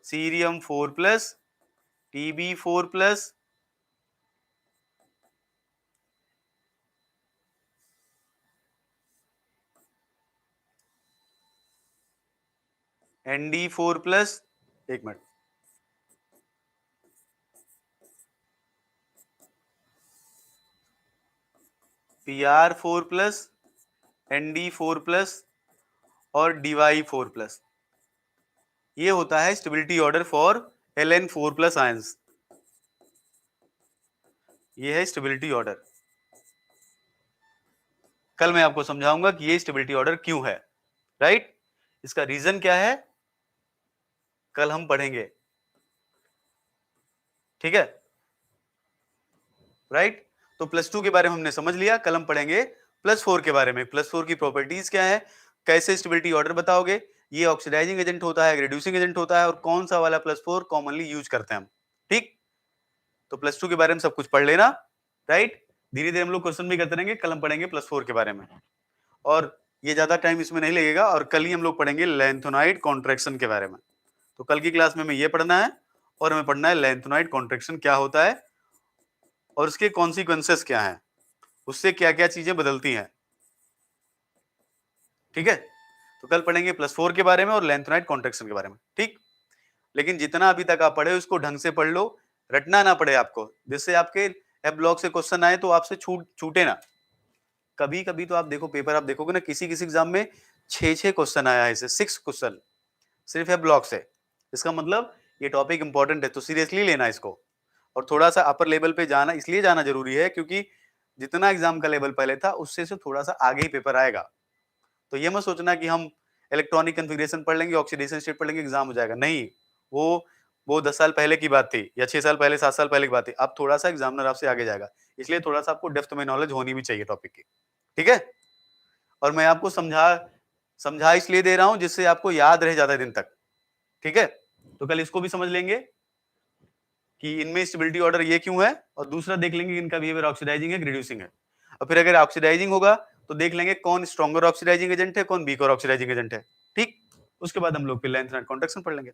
सीरियम 4+, Tb4+, Nd4+, एक मिनट, Pr4+, Nd4+, और Dy4+। ये होता है stability order for Ln4+ ions. ये है स्टेबिलिटी ऑर्डर। कल मैं आपको समझाऊंगा कि ये स्टेबिलिटी ऑर्डर क्यों है, राइट? इसका रीजन क्या है, कल हम पढ़ेंगे, ठीक है, राइट? तो +2 के बारे में हमने समझ लिया, कल हम पढ़ेंगे +4 के बारे में। +4 की प्रॉपर्टीज क्या है, कैसे स्टेबिलिटी ऑर्डर बताओगे, ये ऑक्सीडाइजिंग एजेंट होता है, रिड्यूसिंग एजेंट होता है, और कौन सा वाला +4 कॉमनली यूज करते हैं हम, ठीक? तो +2 के बारे में सब कुछ पढ़ लेना, राइट? धीरे धीरे हम लोग क्वेश्चन भी करते रहेंगे, कल हम पढ़ेंगे +4 के बारे में, और ये ज्यादा टाइम इसमें नहीं लगेगा, और कल ही हम लोग पढ़ेंगे लैंथोनाइड कॉन्ट्रैक्शन के बारे में। तो कल की क्लास में हमें ये पढ़ना है, और हमें पढ़ना है लैंथोनाइड कॉन्ट्रैक्शन क्या होता है और उसके कॉन्सिक्वेंसेस क्या हैं, उससे क्या क्या चीजें बदलती हैं, ठीक है? तो कल पढ़ेंगे +4 के बारे में और लैंथोनाइड कॉन्ट्रैक्शन के बारे में, ठीक? लेकिन जितना अभी तक आप पढ़े उसको ढंग से पढ़ लो, रटना ना पड़े आपको, जिससे आपके एफ ब्लॉक से क्वेश्चन आए तो आपसे छूटे ना। कभी कभी तो आप देखो पेपर, आप देखोगे ना किसी किसी एग्जाम में 6 क्वेश्चन आया है, इसे 6 क्वेश्चन सिर्फ एफ ब्लॉक से। इसका मतलब ये टॉपिक इंपॉर्टेंट है, तो सीरियसली लेना इसको। और थोड़ा सा अपर लेवल पे जाना इसलिए जाना जरूरी है क्योंकि जितना एग्जाम का लेवल पहले था उससे से थोड़ा सा आगे ही पेपर आएगा। तो ये मत सोचना कि हम इलेक्ट्रॉनिक कन्फिग्रेशन पढ़ लेंगे, ऑक्सीडेशन स्टेट पढ़ लेंगे, एग्जाम हो जाएगा, नहीं। वो 10 साल पहले की बात थी, या 6 साल पहले, 7 साल पहले की बात थी। अब थोड़ा सा एग्जामिनर आपसे आगे जाएगा, इसलिए थोड़ा सा आपको डेप्थ में नॉलेज होनी भी चाहिए टॉपिक की, ठीक है? और मैं आपको समझा इसलिए दे रहा हूं जिससे आपको याद रहे ज्यादा दिन तक, ठीक है? तो कल इसको भी समझ लेंगे कि इनमें स्टेबिलिटी ऑर्डर ये क्यों है, और दूसरा देख लेंगे कि इनका बिहेवियर ऑक्सीडाइजिंग है, रिड्यूसिंग है। और फिर अगर ऑक्सीडाइजिंग होगा तो देख लेंगे कौन स्ट्रॉन्गर ऑक्सीडाइजिंग एजेंट है, कौन वीकर ऑक्सीडाइजिंग एजेंट है, ठीक? उसके बाद हम लोग फिर लेंथ एंड कॉन्ट्रैक्शन पढ़ लेंगे।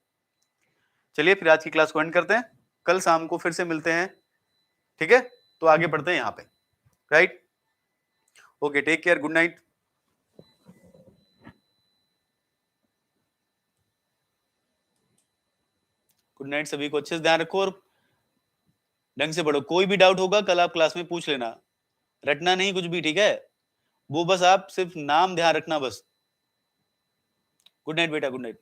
चलिए फिर आज की क्लास को एंड करते हैं, कल शाम को फिर से मिलते हैं, ठीक है? तो आगे पढ़ते हैं यहाँ पे, right? Okay, take care, good night. Good night सभी को, अच्छे से ध्यान रखो और ढंग से पढ़ो। कोई भी डाउट होगा कल आप क्लास में पूछ लेना, रटना नहीं कुछ भी, ठीक है? वो बस आप सिर्फ नाम ध्यान रखना बस। गुड नाइट बेटा, गुड नाइट।